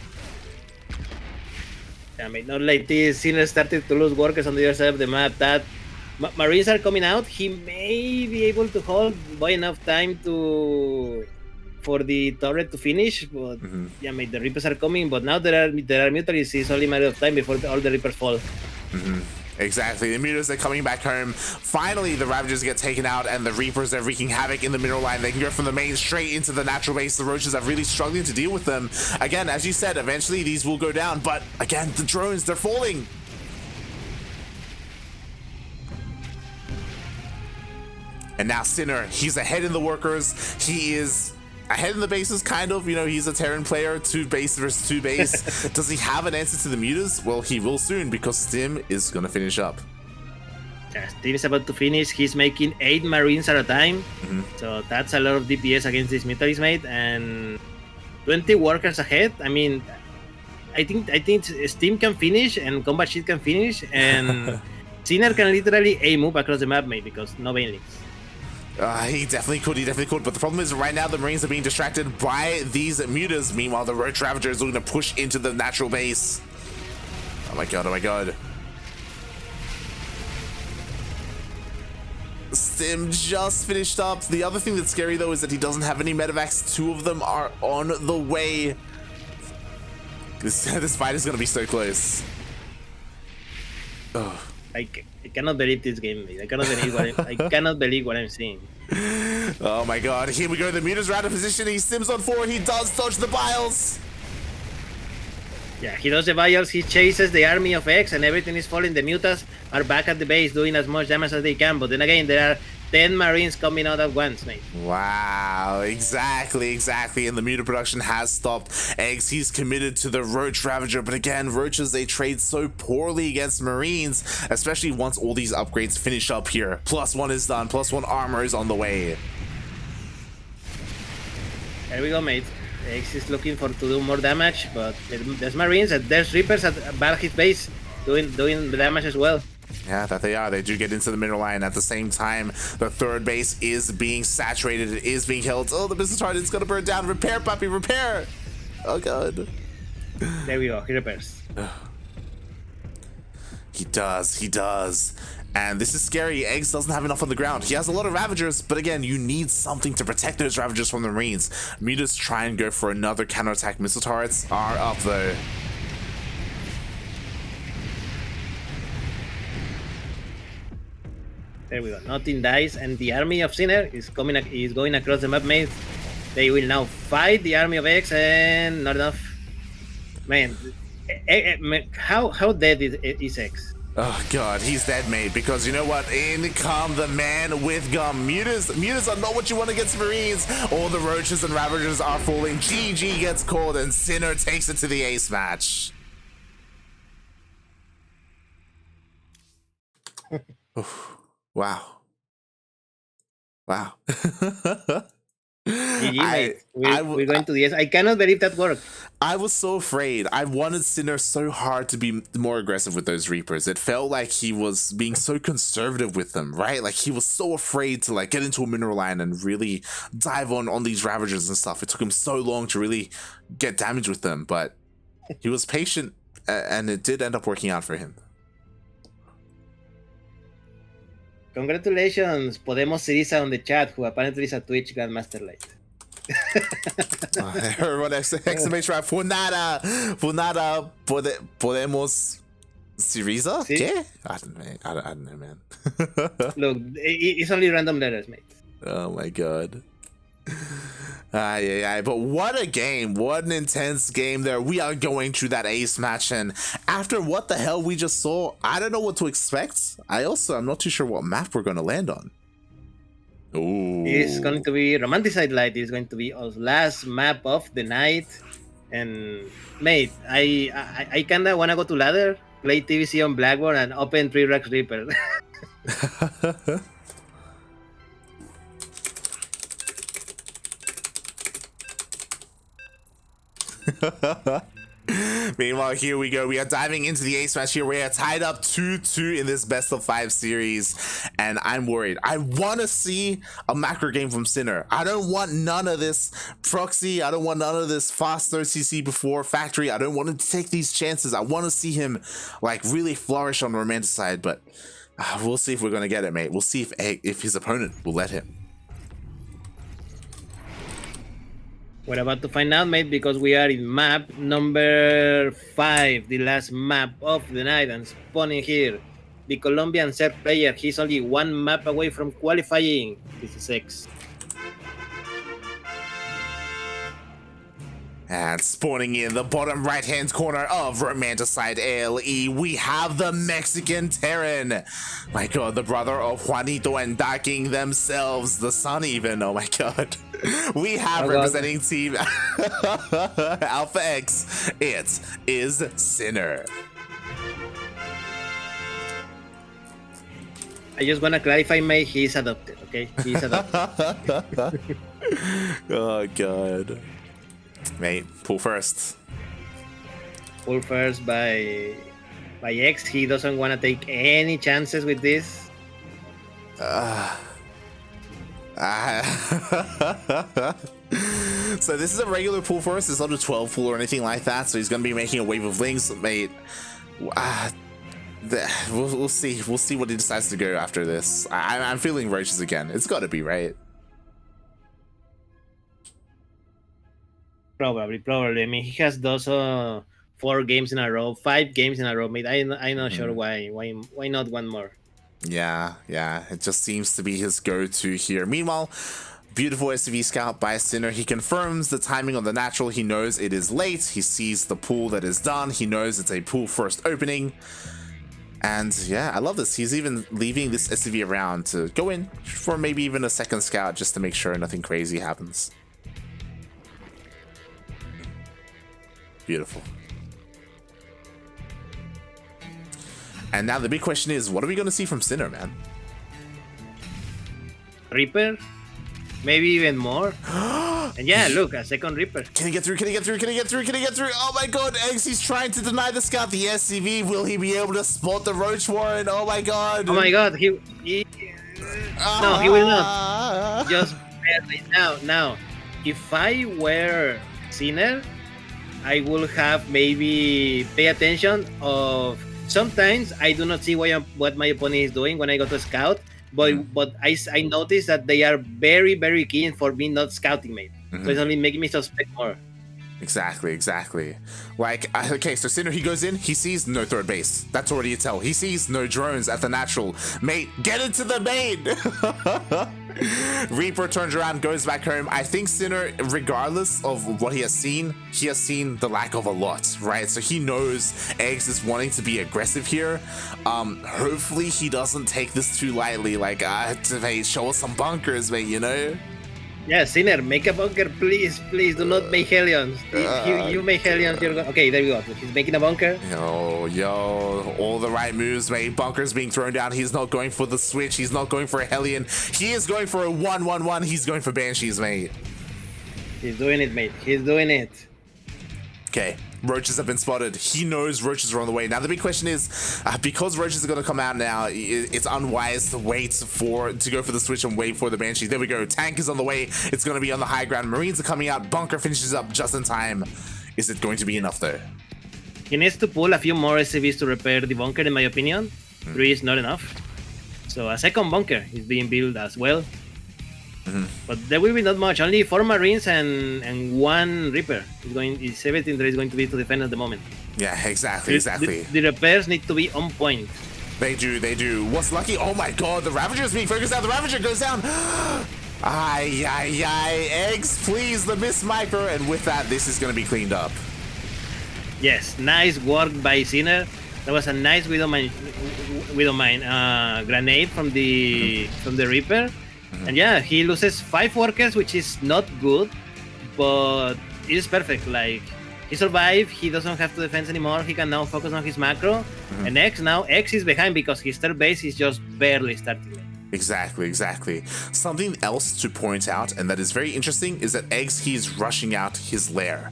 Yeah, mate, not like this. Sinner started to lose workers on the other side of the map. That Marines are coming out. He may be able to hold by enough time for the turret to finish. But yeah, mate, the Reapers are coming. But now there are Mutalies. It's only a matter of time before all the Reapers fall. Exactly. The mutas are coming back home. Finally, the Ravagers get taken out, and the Reapers are wreaking havoc in the middle line. They can go from the main straight into the natural base. The Roaches are really struggling to deal with them. Again, as you said, eventually these will go down. But again, the drones, they're falling. And now Sinner, he's ahead in the workers. He is ahead in the bases, kind of. You know, he's a Terran player, 2 base versus 2 base. Does he have an answer to the mutas? Well, he will soon, because Stim is going to finish up. Yeah, Stim is about to finish. He's making 8 Marines at a time. So that's a lot of DPS against these Mutalies, mate. And 20 workers ahead. I mean, I think Stim can finish, and Combat Sheet can finish, and Sinner can literally move across the map, mate, because no banelings. He definitely could, but the problem is right now the Marines are being distracted by these mutas. Meanwhile, the Roach Ravager is looking to push into the natural base. Oh my god. Stim just finished up. The other thing that's scary though is that he doesn't have any medevacs. 2 of them are on the way. This fight is gonna be so close. I cannot believe this game, mate. I cannot believe I cannot believe what I'm seeing. Oh my god, here we go. The Muta's out of position. He sims on forward. He does dodge the Biles. Yeah, he does the Biles, he chases the army of X, and everything is falling. The Mutas are back at the base doing as much damage as they can, but then again, there are 10 Marines coming out at once, mate. Wow, exactly. And the Muta production has stopped. Eggs, he's committed to the Roach Ravager, but again, Roaches, they trade so poorly against Marines, especially once all these upgrades finish up here. +1 is done, +1 armor is on the way. There we go, mate. X is looking to do more damage, but there's Marines and there's Reapers at back his base doing the damage as well. Yeah, that they are. They do get into the middle line. At the same time, the third base is being saturated. It is being held. Oh, the business target is going to burn down. Repair, puppy, repair. Oh, God. There we go. He repairs. He does. And this is scary. Eggs doesn't have enough on the ground. He has a lot of Ravagers, but again, you need something to protect those Ravagers from the Marines. Mutas try and go for another counterattack. Missile turrets are up, though. There we go. Nothing dies, and the army of Sinner is going across the map, mate. They will now fight the army of X, and not enough. Man, how dead is X? Oh God, he's dead, mate. Because you know what? In come the man with gum. Mutas are not what you want against Marines. All the Roaches and Ravagers are falling. GG gets called, and Sinner takes it to the ace match. Wow. GG, mate. We're going to the S. I cannot believe that worked. I was so afraid. I wanted Sinner so hard to be more aggressive with those Reapers. It felt like he was being so conservative with them, right? Like he was so afraid to like get into a mineral line and really dive on these Ravagers and stuff. It took him so long to really get damage with them, but he was patient and it did end up working out for him. Congratulations, Podemos Siriza on the chat, who apparently is a Twitch Grandmaster Light. Everyone exclamation mark, Funada, Podemos Siriza? ¿Sí? ¿Qué? I don't know, man. Look, it's only random letters, mate. Oh my God. But what a game. What an intense game there. We are going through that ace match, and after what the hell we just saw, I don't know what to expect. I'm not too sure what map we're going to land on. Ooh. It's going to be Romanticide Light. It's going to be our last map of the night. And mate, I kinda wanna go to ladder, play TvZ on Blackboard, and open 3 Rex Reaper. Meanwhile, here we go. We are diving into the ace match here. We are tied up 2-2 in this best of 5 series, and I'm worried. I want to see a macro game from Sinner. I don't want none of this proxy. I don't want none of this fast OCC before factory. I don't want him to take these chances. I want to see him like really flourish on the Romanticide, but we'll see if we're going to get it, mate. We'll see if his opponent will let him. We're about to find out, mate, because we are in map number 5, the last map of the night, and spawning here. The Colombian set player, he's only 1 map away from qualifying. This is X. And spawning in the bottom right-hand corner of Romanticide LE, we have the Mexican Terran. My God, the brother of Juanito and Ducklings themselves, the son even. Oh my God. We have representing team Alpha X. It is Sinner. I just want to clarify, mate, he's adopted, okay? He's adopted. Oh God. Mate, pull first. Pull first by X. He doesn't want to take any chances with this. So this is a regular pull first. It's not a 12 pull or anything like that. So he's going to be making a wave of links, mate. We'll see. We'll see what he decides to go after this. I'm feeling Roaches again. It's got to be, right? Probably. I mean, he has those 4 games in a row, 5 games in a row, mate. I'm not sure why not one more. Yeah, it just seems to be his go-to here. Meanwhile, beautiful SCV scout by Sinner. He confirms the timing on the natural. He knows it is late. He sees the pool that is done. He knows it's a pool first opening. And yeah, I love this. He's even leaving this SCV around to go in for maybe even a second scout just to make sure nothing crazy happens. Beautiful. And now the big question is, what are we going to see from Sinner, man? Reaper? Maybe even more. And yeah, look, a second Reaper. Can he get through? Can he get through? Can he get through? Can he get through? Oh my god, Eggs, he's trying to deny the scout the SCV. Will he be able to spot the Roach Warren? Oh my god. Oh my god, no, he will not. Just barely. Now, if I were Sinner, I will have maybe pay attention of sometimes I do not see what my opponent is doing when I go to scout, but I notice that they are very, very keen for me not scouting, mate. So it's only making me suspect more. Exactly. Like, okay, so Sinner, he goes in, he sees no third base. That's already a tell. He sees no drones at the natural. Mate, get into the main! Reaper turns around, goes back home. I think Sinner, regardless of what he has seen the lack of a lot, right? So he knows Eggs is wanting to be aggressive here. Hopefully he doesn't take this too lightly. Like, mate, show us some bunkers, mate, you know? Yeah, Sinner, make a bunker, please. Please do not make Hellions. If you make Hellions, you're going. Okay, there we go. He's making a bunker. Yo, all the right moves, mate. Bunkers being thrown down. He's not going for the switch. He's not going for a Hellion. He is going for a 1-1-1. He's going for Banshees, mate. He's doing it, mate. He's doing it. Okay, roaches have been spotted. He knows roaches are on the way. Now the big question is, because roaches are going to come out now, it's unwise to wait to go for the switch and wait for the Banshee. There we go. Tank is on the way. It's going to be on the high ground. Marines are coming out. Bunker finishes up just in time. Is it going to be enough though? He needs to pull a few more SCVs to repair the bunker, in my opinion. 3 is not enough. So a second bunker is being built as well. But there will be not much. Only 4 Marines and 1 Reaper. 17 there is going to be to defend at the moment. Yeah, exactly. The repairs need to be on point. They do. What's lucky? Oh my god, the Ravager is being focused down. The Ravager goes down. Eggs, please, the miss micro. And with that, this is going to be cleaned up. Yes, nice work by Sinner. That was a nice Widowmine grenade from the Reaper. And yeah, he loses 5 workers, which is not good, but it is perfect. Like, he survived, he doesn't have to defend anymore, he can now focus on his macro. And X is behind because his third base is just barely starting. Exactly. Something else to point out, and that is very interesting, is that Eggs, he's rushing out his lair.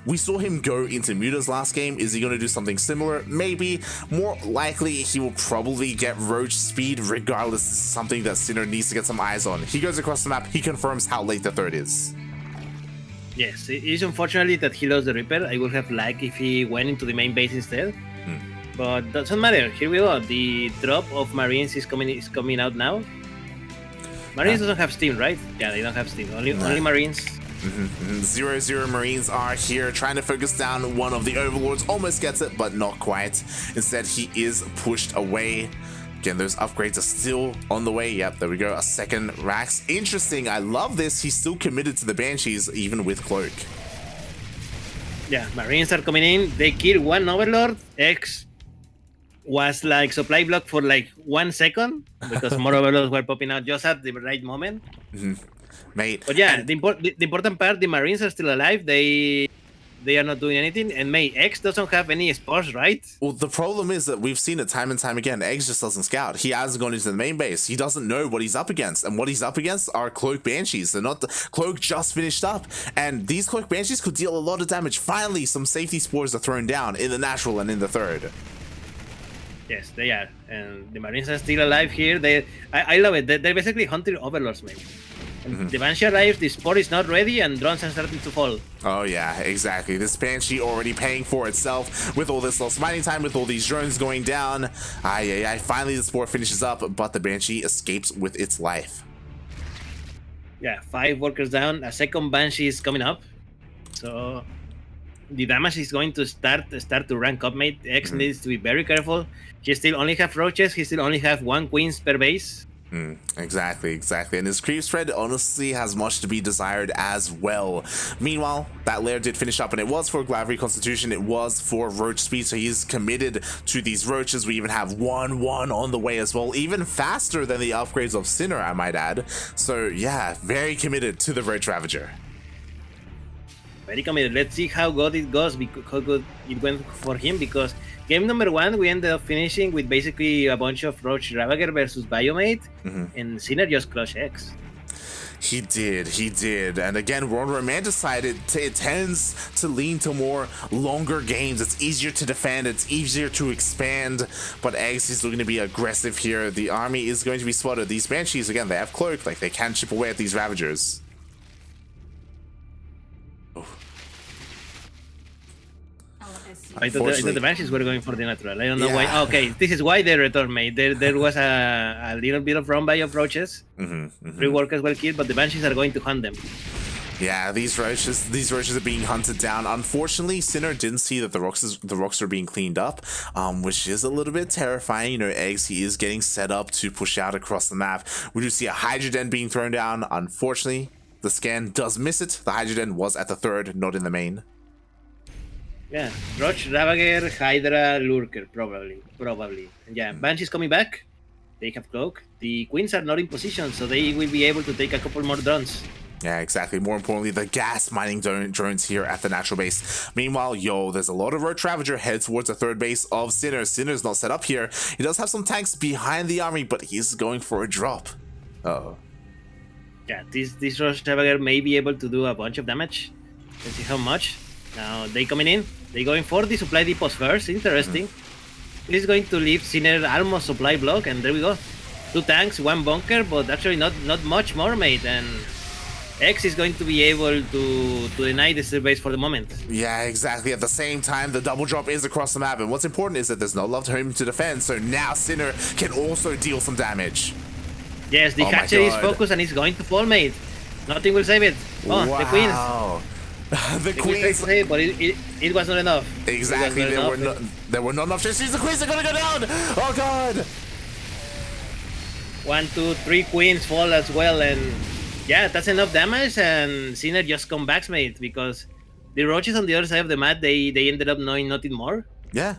We saw him go into Muta's last game. Is he going to do something similar? Maybe. More likely, he will probably get Roach speed regardless. This is something that Sinner needs to get some eyes on. He goes across the map. He confirms how late the third is. Yes, it is unfortunately that he lost the Reaper. I would have liked if he went into the main base instead. But doesn't matter. Here we go. The drop of Marines is coming out now. Marines doesn't have steam, right? Yeah, they don't have steam. Only Marines. 0-0 Marines are here trying to focus down one of the Overlords. Almost gets it, but not quite. Instead, he is pushed away. Again, those upgrades are still on the way. Yep, there we go. A second Rax. Interesting. I love this. He's still committed to the Banshees, even with Cloak. Yeah, Marines are coming in. They kill 1 Overlord. X was like supply block for like 1 second because more Overlords were popping out just at the right moment. Mate. But yeah, the important part, the Marines are still alive. They are not doing anything. And mate, X doesn't have any sports, right? Well, the problem is that we've seen it time and time again. Eggs just doesn't scout. He hasn't gone into the main base. He doesn't know what he's up against. And what he's up against are Cloak Banshees. They're not the Cloak just finished up. And these Cloak Banshees could deal a lot of damage. Finally, some safety spores are thrown down in the natural and in the third. Yes, they are. And the Marines are still alive here. I love it. They're basically hunting Overlords, mate. The Banshee arrives, the sport is not ready, and drones are starting to fall. Oh yeah, exactly. This Banshee already paying for itself with all this lost mining time, with all these drones going down. Finally the sport finishes up, but the Banshee escapes with its life. Yeah, 5 workers down. A second Banshee is coming up. So the damage is going to start to rank up, mate. X needs to be very careful. He still only have roaches. He still only have 1 queens per base. Exactly. And his creep spread honestly has much to be desired as well. Meanwhile, that lair did finish up, and it was for Glavry Constitution, it was for Roach Speed, so he's committed to these roaches. We even have 1-1 on the way as well, even faster than the upgrades of Sinner, I might add. So yeah, very committed to the Roach Ravager. Very committed. Let's see how good it goes, how good it went for him, because game number 1 we ended up finishing with basically a bunch of Roach Ravager versus Biomate, and Sinner just crushed X. He did. And again, World Romanticide, it tends to lean to more longer games. It's easier to defend, it's easier to expand, but eGGz is going to be aggressive here. The army is going to be spotted. These Banshees, again, they have Cloak, like they can chip away at these Ravagers. I thought the Banshees were going for the natural. I don't know why. Okay, this is why they returned, mate. There was a little bit of run by of roaches. 3 workers were killed, but the Banshees are going to hunt them. Yeah, these roaches are being hunted down. Unfortunately, Sinner didn't see that the rocks are being cleaned up, which is a little bit terrifying. You know, eGGz, he is getting set up to push out across the map. We do see a Hydra Den being thrown down. Unfortunately, the scan does miss it. The Hydra Den was at the 3rd, not in the main. Yeah, Roach, Ravager, Hydra, Lurker, probably. And yeah, Banshee's coming back. They have Cloak. The Queens are not in position, so they will be able to take a couple more drones. Yeah, exactly. More importantly, the gas mining drones here at the natural base. Meanwhile, there's a lot of Roach Ravager head towards the 3rd base of Sinner. Sinner's not set up here. He does have some tanks behind the army, but he's going for a drop. Uh-oh. Yeah, this Roach Ravager may be able to do a bunch of damage. Let's see how much. Now they coming in. They going for the supply depots first. Interesting. This is going to leave Sinner almost supply block, and there we go. 2 tanks, 1 bunker, but actually not much more, mate. And eGGz is going to be able to deny this base for the moment. Yeah, exactly. At the same time, the double drop is across the map, and what's important is that there's no love to him to defend, so now Sinner can also deal some damage. Yes, the hatcher is focused and he's going to fall, mate. Nothing will save it. Oh, wow. The Queens. The Queens, say, but it was not enough. Exactly, there were not enough chances. The Queens are gonna go down. Oh god! 1, 2, 3 Queens fall as well, and yeah, that's enough damage. And Sinner just come back, mate, because the roaches on the other side of the map, they ended up knowing nothing more. Yeah.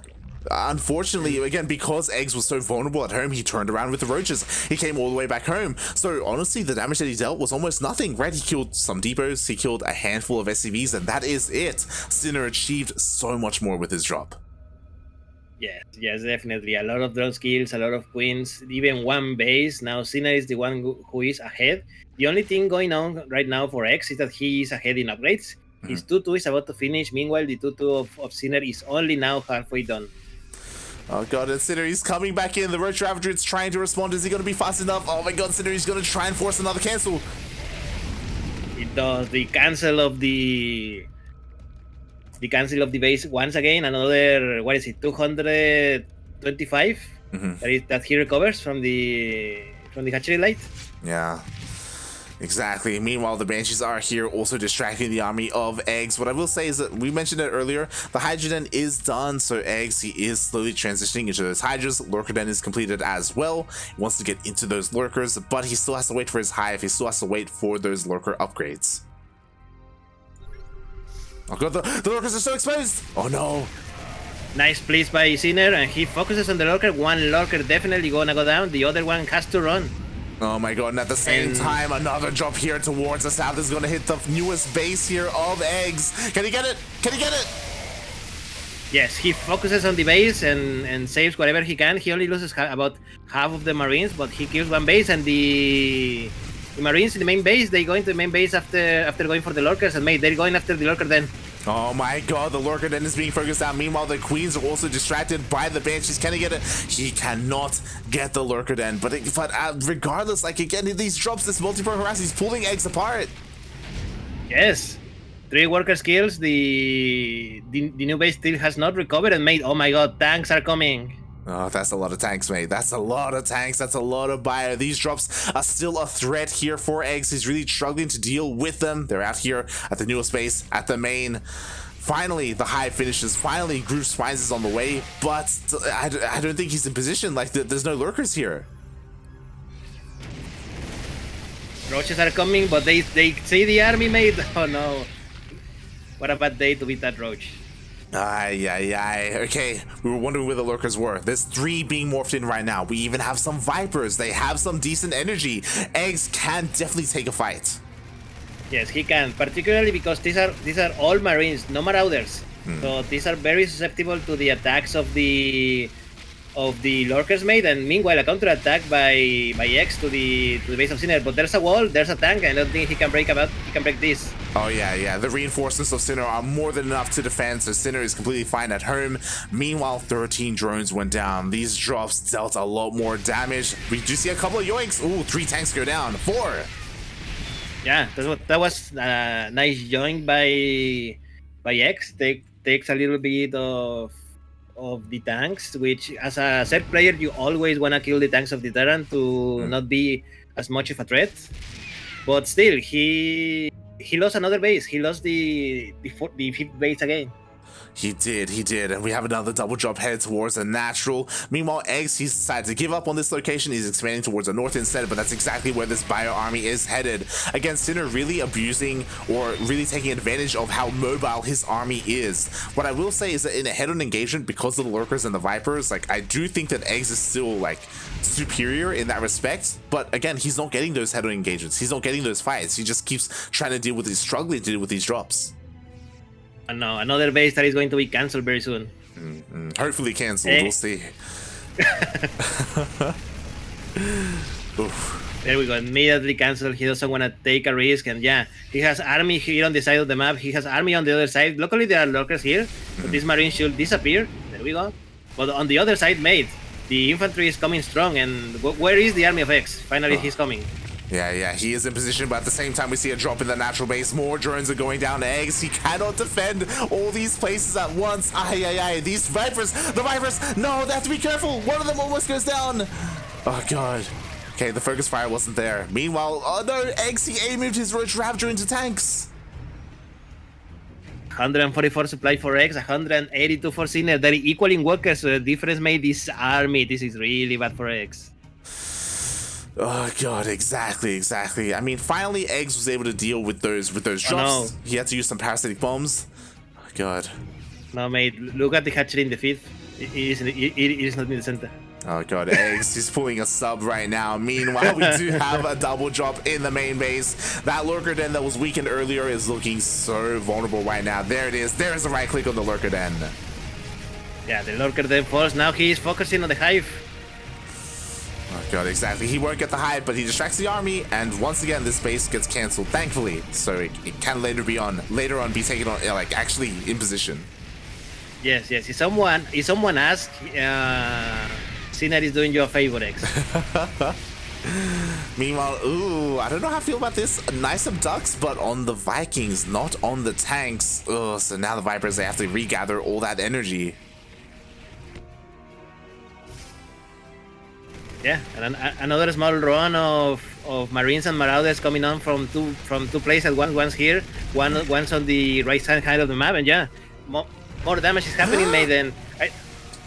Unfortunately, again, because eGGz was so vulnerable at home, he turned around with the roaches. He came all the way back home. So honestly, the damage that he dealt was almost nothing, right? He killed some depots, he killed a handful of SCVs, and that is it. Sinner achieved so much more with his drop. Yes, definitely. A lot of drone skills, a lot of Queens, even 1 base. Now Sinner is the one who is ahead. The only thing going on right now for eGGz is that he is ahead in upgrades. His 2-2 is about to finish. Meanwhile, the 2-2 of Sinner is only now halfway done. Oh god, and Sinner, he's coming back in. The Roach Ravager is trying to respond. Is he going to be fast enough? Oh my god, Sinner, he's going to try and force another cancel. It does. The cancel of the base once again. Another, what is it, 225 that he recovers from the hatchery light. Yeah. Exactly. Meanwhile, the Banshees are here also distracting the army of eGGz. What I will say is that we mentioned it earlier, the Hydra Den is done, so eGGz, he is slowly transitioning into those Hydras. Lurker Den is completed as well. He wants to get into those Lurkers, but he still has to wait for his Hive. He still has to wait for those Lurker upgrades. Oh god, the Lurkers are so exposed! Oh no! Nice place by Sinner, and he focuses on the Lurker. 1 Lurker definitely gonna go down, the other one has to run. Oh my god, and at the same time, another drop here towards the south is going to hit the newest base here of eGGz. Can he get it? Can he get it? Yes, he focuses on the base and saves whatever he can. He only loses about half of the Marines, but he kills 1 base, and the Marines in the main base, they go into the main base after going for the Lurkers, and they're going after the Lurker then. Oh my god, the Lurker Den is being focused out. Meanwhile, the Queens are also distracted by the Banshees. Can he get it? He cannot get the Lurker Den. But regardless, like again, these drops, this multi-pro harass, he's pulling eGGz apart. Yes. 3 worker skills. The new base still has not recovered, and oh my god, tanks are coming. Oh, that's a lot of tanks, mate. That's a lot of tanks. That's a lot of bio. These drops are still a threat here for eGGz. He's really struggling to deal with them. They're out here at the newest base, at the main. Finally, the hive finishes. Finally, Groove Spines is on the way, but I don't think he's in position. Like, there's no lurkers here. Roaches are coming, but they see the army, mate. Oh no. What a bad day to beat that roach. Aye. Okay, we were wondering where the lurkers were. There's 3 being morphed in right now. We even have some Vipers. They have some decent energy. Eggs can definitely take a fight. Yes, he can, particularly because these are all Marines, no Marauders. So these are very susceptible to the attacks of the lurkers, mate. And meanwhile, a counter attack by X to the base of Sinner. But there's a wall, there's a tank. I don't think he can break this. Oh yeah. The reinforcements of Sinner are more than enough to defend, so Sinner is completely fine at home. Meanwhile, 13 drones went down. These drops dealt a lot more damage. We do see a couple of yoinks. Ooh, 3 tanks go down. 4. Yeah, that was nice join by X. Takes a little bit of the tanks, which as a set player you always want to kill the tanks of the Terran to not be as much of a threat. But still, he lost another base. He lost the 5th base again. He did, and we have another double drop head towards the natural. Meanwhile, Eggs, he's decided to give up on this location. He's expanding towards the north instead, but that's exactly where this bio army is headed. Again, Sinner really abusing or really taking advantage of how mobile his army is. What I will say is that in a head-on engagement, because of the lurkers and the Vipers, like, I do think that Eggs is still, like, superior in that respect. But again, he's not getting those head-on engagements. He's not getting those fights. He just keeps trying to deal with these, struggling to deal with these drops. No, another base that is going to be cancelled very soon. Hopefully cancelled. We'll see. There we go. Immediately cancelled. He doesn't want to take a risk, and yeah, he has army here on the side of the map. He has army on the other side. Luckily, there are lurkers here, but this marine should disappear. There we go. But on the other side, mate, the infantry is coming strong, and where is the army of X? Finally, he's coming. Yeah, he is in position, but at the same time, we see a drop in the natural base. More drones are going down to Eggs. He cannot defend all these places at once. These Vipers, the Vipers, no, they have to be careful. One of them almost goes down. Oh, God. Okay, the focus fire wasn't there. Meanwhile, oh no, Eggs, he A-moved his Roach Raptor into tanks. 144 supply for X, 182 for Sinner. They're equaling workers, so the difference made this army. This is really bad for X. Oh God, exactly. I mean, finally Eggs was able to deal with those drops. No. He had to use some parasitic bombs. Oh God. No, mate, look at the hatchery in the 5th. It is not in the center. Oh God, Eggs, he's pulling a sub right now. Meanwhile, we do have a double drop in the main base. That lurker den that was weakened earlier is looking so vulnerable right now. There it is. There is the right click on the lurker den. Yeah, the lurker den falls. Now he is focusing on the hive. Oh God, exactly. He won't get the hive, but he distracts the army, and once again, this base gets cancelled, thankfully. So it can later on be taken on, like, actually in position. Yes. If someone asks, Sinner is doing you a favor, X. Meanwhile, ooh, I don't know how I feel about this. Nice abducts, but on the Vikings, not on the tanks. Ugh, so now the Vipers, they have to regather all that energy. Yeah, and another small run of Marines and Marauders coming on from two places. One's here, one's on the right side of the map, and yeah, more damage is happening, Maiden.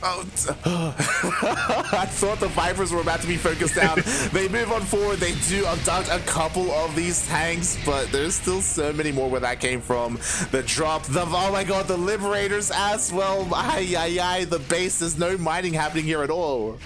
I thought the Vipers were about to be focused down. They move on forward. They do abduct a couple of these tanks, but there's still so many more where that came from. The drop, oh my God, the Liberators as well. The base, there's no mining happening here at all.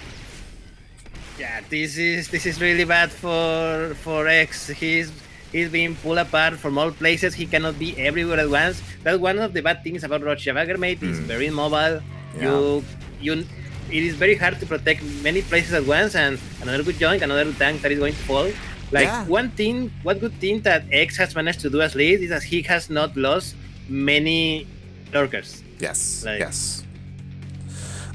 Yeah, this is really bad for X. He's being pulled apart from all places. He cannot be everywhere at once. That's one of the bad things about Rochjavager, mate. He's very mobile. Yeah. It is very hard to protect many places at once, and another good joint, another tank that is going to fall. Like one good thing that X has managed to do as lead is that he has not lost many lurkers. Yes.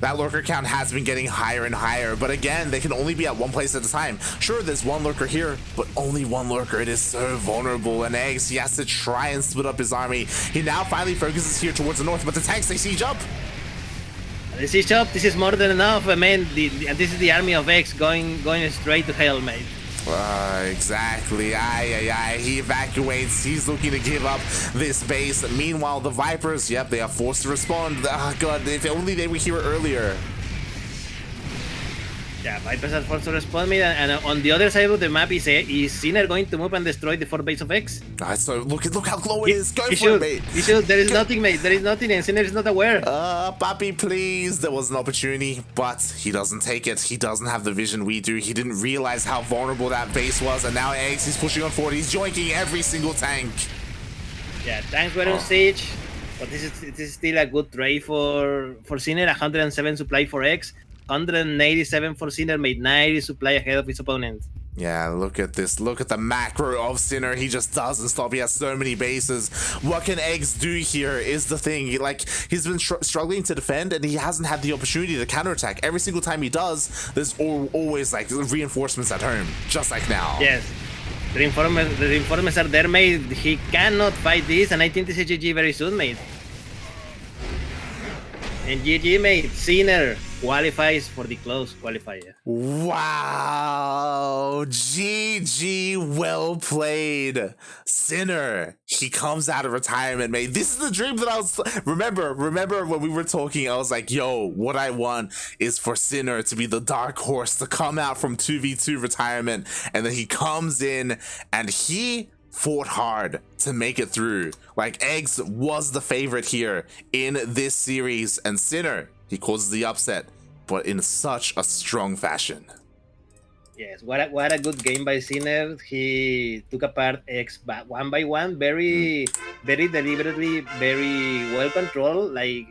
That lurker count has been getting higher and higher, but again, they can only be at one place at a time. Sure, there's one lurker here, but only one lurker. It is so vulnerable, and Eggs, he has to try and split up his army. He now finally focuses here towards the north, but the tanks, they siege up. They siege up. This is more than enough. I mean, and this is the army of X going straight to hell, mate. Exactly. He evacuates. He's looking to give up this base. Meanwhile, the Vipers, yep, they are forced to respond. God, if only they were here earlier. Yeah, Vipers are forced to respond mid, and on the other side of the map is Sinner going to move and destroy the 4th base of X? So look how low it is. Go for should, it, mate. He should. There is nothing, mate. There is nothing, and Sinner is not aware. Papi, please. There was an opportunity, but he doesn't take it. He doesn't have the vision we do. He didn't realize how vulnerable that base was, and now X is pushing on forward. He's joinking every single tank. Yeah, tanks were on siege, but this is still a good trade for Sinner. 107 supply for X. 187 for Sinner, made 90 supply ahead of his opponent. Yeah, look at this. Look at the macro of Sinner. He just doesn't stop. He has so many bases. What can Eggs do here is the thing. He's been struggling to defend, and he hasn't had the opportunity to counterattack. Every single time he does, there's always like reinforcements at home, just like now. Yes. The reinforcements are there, mate. He cannot fight this, and I think this is GG very soon, mate. And GG, mate. Sinner qualifies for the close qualifier. Wow. GG, well played. Sinner, he comes out of retirement, mate. This is the dream that I was... Remember when we were talking, I was like, yo, what I want is for Sinner to be the dark horse to come out from 2v2 retirement. And then he comes in and he fought hard to make it through. Like, Eggs was the favorite here in this series, and Sinner, he causes the upset, but in such a strong fashion. Yes, what a good game by Sinner. He took apart X one by one, very deliberately, very well controlled. Like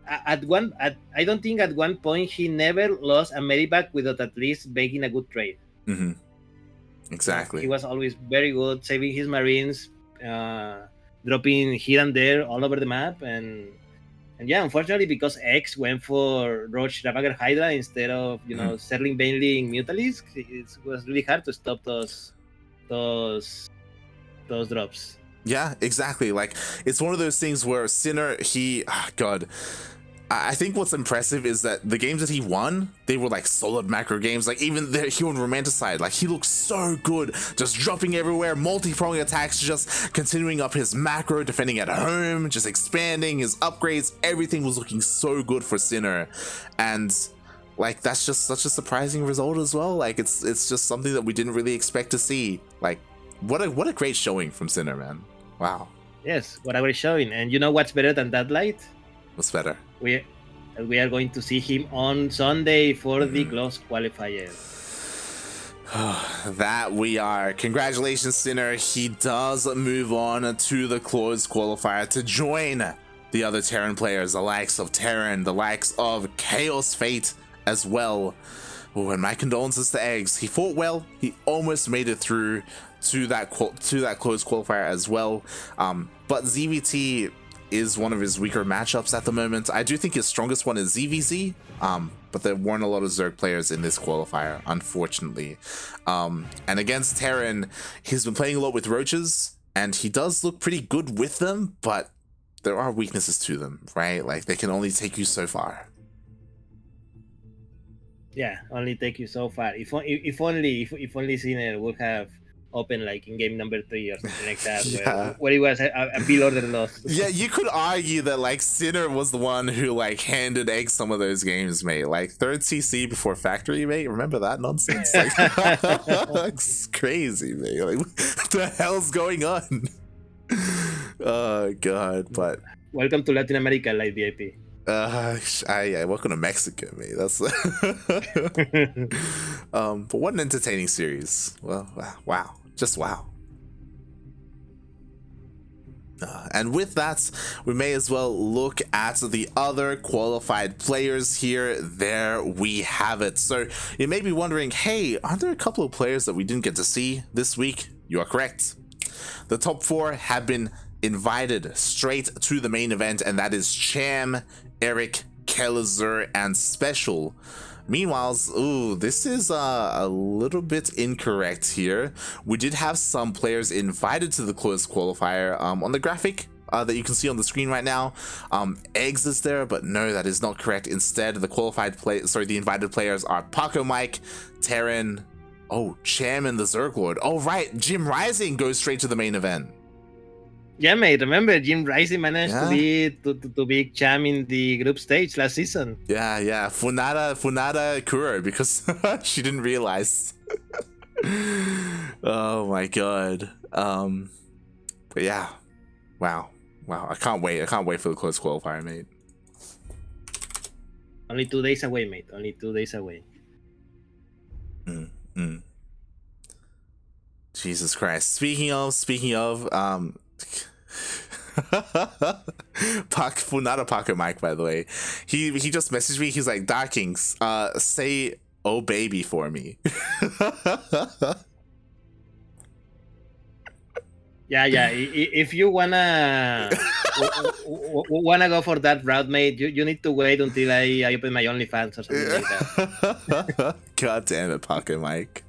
I don't think at one point he never lost a medivac without at least making a good trade. Mm-hmm. Exactly. He was always very good, saving his Marines, dropping here and there all over the map, and yeah, unfortunately, because X went for Roach Ravager Hydra instead of settling mainly in Mutalisk, it was really hard to stop those drops. Yeah, exactly. Like, it's one of those things where Sinner, I think what's impressive is that the games that he won, they were like solid macro games. Like, even here on Romanticide, like, he looks so good, just dropping everywhere, multi-pronging attacks, just continuing up his macro, defending at home, just expanding his upgrades. Everything was looking so good for Sinner, and like, that's just such a surprising result as well. Like, it's just something that we didn't really expect to see. Like, what a great showing from Sinner, man. Wow. Yes, what a great showing. And you know what's better than that, Light? What's better? We are going to see him on Sunday for the close qualifier. That we are. Congratulations, Sinner. He does move on to the close qualifier to join the other Terran players, the likes of Terran, the likes of Chaos Fate as well. Oh, and my condolences to Eggs. He fought well. He almost made it through to that close qualifier as well. But ZVT is one of his weaker matchups at the moment. I do think his strongest one is TvZ, but there weren't a lot of Zerg players in this qualifier, unfortunately. And against Terran, he's been playing a lot with Roaches, and he does look pretty good with them, but there are weaknesses to them, right? Like, they can only take you so far. Yeah, only take you so far. If only Sinner would have open like in game number 3 or something like that, Yeah. where it was a bill order loss. Yeah, you could argue that like Sinner was the one who like handed Egg some of those games, mate. Like 3rd CC before factory, mate. Remember that nonsense? Like, it's crazy, mate. Like, what the hell's going on? Oh god, but welcome to Latin America, like VIP. Welcome to Mexico, mate. That's but what an entertaining series. Well, wow. Just wow. And with that, we may as well look at the other qualified players here. There we have it. So you may be wondering, hey, aren't there a couple of players that we didn't get to see this week? You are correct. The top 4 have been invited straight to the main event, and that is Cham, Eric, Kelazur, and Special. Meanwhile, this is a little bit incorrect here. We did have some players invited to the closed qualifier. On the graphic that you can see on the screen right now, Eggs is there, but no, that is not correct. Instead, the invited players are Paco Mike, Terran, Oh, Cham and the Zerglord. Oh, right. Jim Rising goes straight to the main event. Yeah, mate. Remember, Jim Rising managed Yeah. to be champ in the group stage last season. Yeah. Funada Kuro, because she didn't realize. Oh my god. But yeah. Wow. I can't wait for the close qualifier, mate. Only 2 days away, mate. Only 2 days away. Jesus Christ. Speaking of, Funada Pocket Mike, by the way. He just messaged me. He's like, Ducklings, say "oh baby" for me. Yeah. If you wanna go for that route, mate, you need to wait until I open my OnlyFans or something like that. God damn it, Pocket Mike.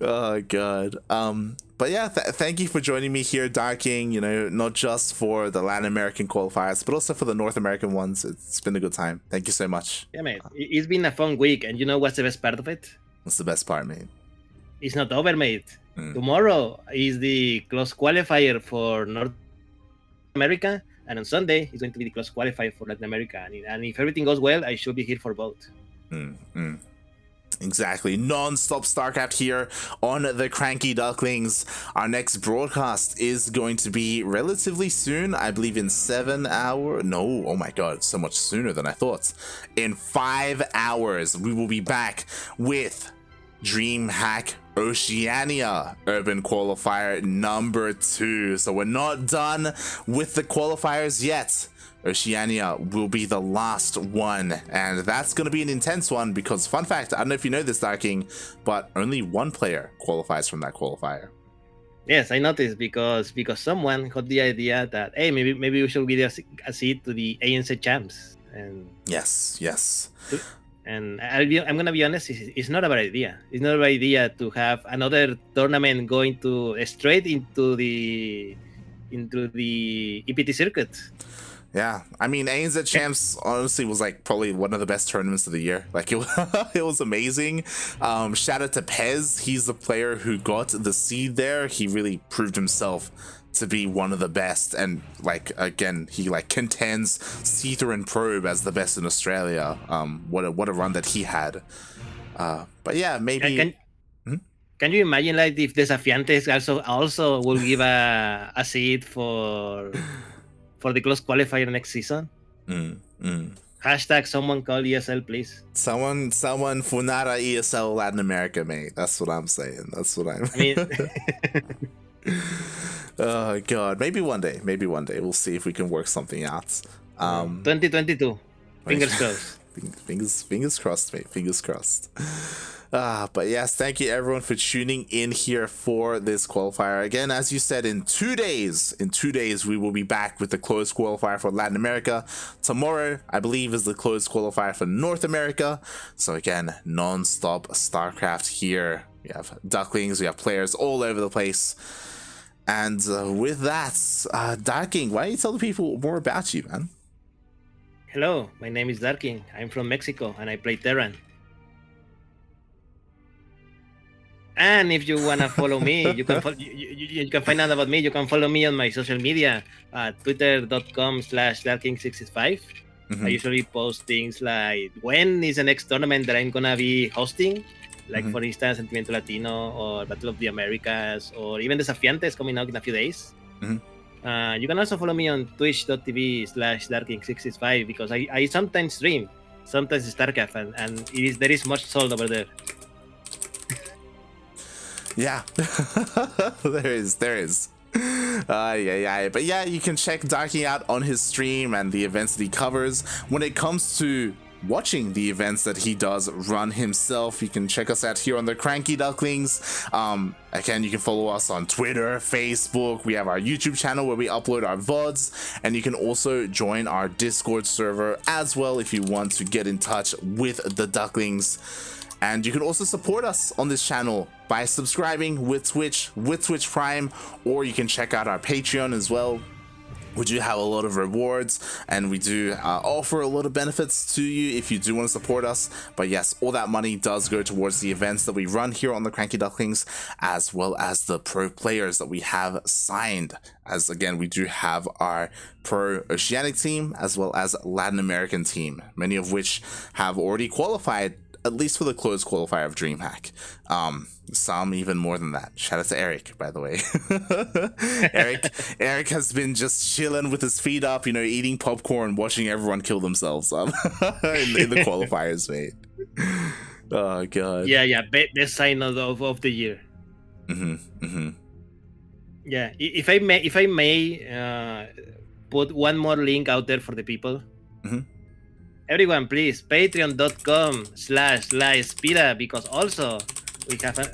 Oh god. But yeah, thank you for joining me here, Darking. You know, not just for the Latin American qualifiers, but also for the North American ones. It's been a good time. Thank you so much. Yeah, mate. It's been a fun week, and you know what's the best part of it? What's the best part, mate? It's not over, mate. Tomorrow is the close qualifier for North America, and on Sunday is going to be the close qualifier for Latin America. And if everything goes well, I should be here for both. Exactly. Non-stop StarCraft here on the CranKy Ducklings. Our next broadcast is going to be relatively soon. I believe in 7 hours. No, oh my god, so much sooner than I thought. In 5 hours, we will be back with DreamHack Oceania Urban Qualifier number 2. So we're not done with the qualifiers yet. Oceania will be the last one, and that's going to be an intense one because, fun fact, I don't know if you know this, Darking, but only one player qualifies from that qualifier. Yes, I noticed because someone got the idea that, hey, maybe we should give a seat to the ANC champs. And yes. And I'm gonna be honest, it's not a bad idea. It's not a bad idea to have another tournament going to straight into the EPT circuit. Yeah, I mean, ANZ Champs honestly was like probably one of the best tournaments of the year. Like it was amazing. Shout out to Pez. He's the player who got the seed there. He really proved himself to be one of the best, and like again, he like contends Seether and Probe as the best in Australia. What a run that he had. But yeah, maybe. Can you imagine like if Desafiantes also will give a seed for the close qualifier next season? Hashtag someone call ESL, please. Someone Funada ESL Latin America, mate. That's what I'm saying. I mean, oh god, maybe one day we'll see if we can work something out. 2022, fingers crossed. Fingers crossed, mate. Fingers crossed. But yes, thank you everyone for tuning in here for this qualifier. Again, as you said, in 2 days, we will be back with the closed qualifier for Latin America. Tomorrow, I believe, is the closed qualifier for North America. So again, non-stop StarCraft here. We have Ducklings, we have players all over the place. And with that, Darking, why don't you tell the people more about you, man? Hello, my name is Darking. I'm from Mexico and I play Terran. And if you wanna follow me, you can you can find out about me. You can follow me on my social media at twitter.com/darking65. I usually post things like when is the next tournament that I'm gonna be hosting, like for instance, Sentimiento Latino or Battle of the Americas, or even Desafiantes coming out in a few days. You can also follow me on twitch.tv/darking665 because I sometimes stream, sometimes StarCraft, and there is much sold over there. Yeah, there is. Yeah. But yeah, you can check Darky out on his stream and the events that he covers. When it comes to watching the events that he does run himself, you can check us out here on the CranKy Ducklings. Again, you can follow us on Twitter, Facebook. We have our YouTube channel where we upload our VODs, and you can also join our Discord server as well if you want to get in touch with the Ducklings. And you can also support us on this channel by subscribing with Twitch Prime, or you can check out our Patreon as well. We do have a lot of rewards, and we do offer a lot of benefits to you if you do want to support us. But yes, all that money does go towards the events that we run here on the CranKy Ducklings, as well as the pro players that we have signed. As again, we do have our pro Oceanic team as well as Latin American team, many of which have already qualified, at least for the closed qualifier of DreamHack. Some even more than that. Shout out to Eric, by the way. Eric has been just chilling with his feet up, eating popcorn, watching everyone kill themselves in the qualifiers, mate. Oh god. Yeah. Best sign of the year. Yeah. If I may put one more link out there for the people. Everyone, please, patreon.com/LaSpira, because also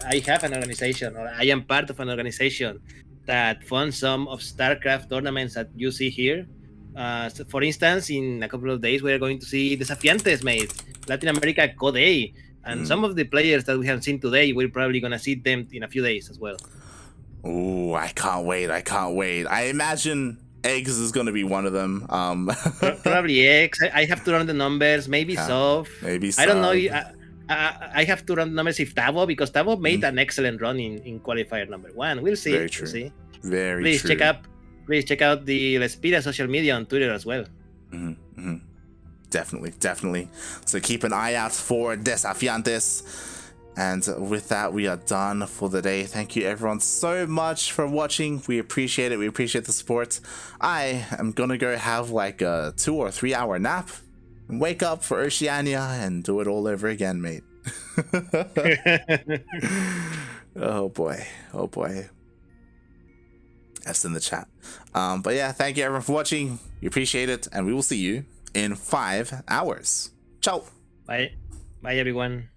I have an organization, or I am part of an organization that funds some of StarCraft tournaments that you see here. So for instance, in a couple of days, we are going to see Desafiantes, mate, Latin America Code A, and some of the players that we have seen today, we're probably going to see them in a few days as well. Ooh, I can't wait. I imagine eGGz is going to be one of them. Probably eGGz. I have to run the numbers. Maybe Sov. I don't know. I have to run the numbers if Tavo, because Tavo made an excellent run in qualifier number 1. We'll see. Very true. We'll see. Very Please true. Please check out the LaSpira social media on Twitter as well. Definitely. So keep an eye out for Desafiantes. And with that, we are done for the day. Thank you everyone so much for watching. We appreciate it. We appreciate the support. I am gonna go have like a 2 or 3 hour nap and wake up for Oceania and do it all over again, mate. Oh boy. That's in the chat. But yeah, thank you everyone for watching. We appreciate it, and we will see you in 5 hours. Ciao. Bye everyone.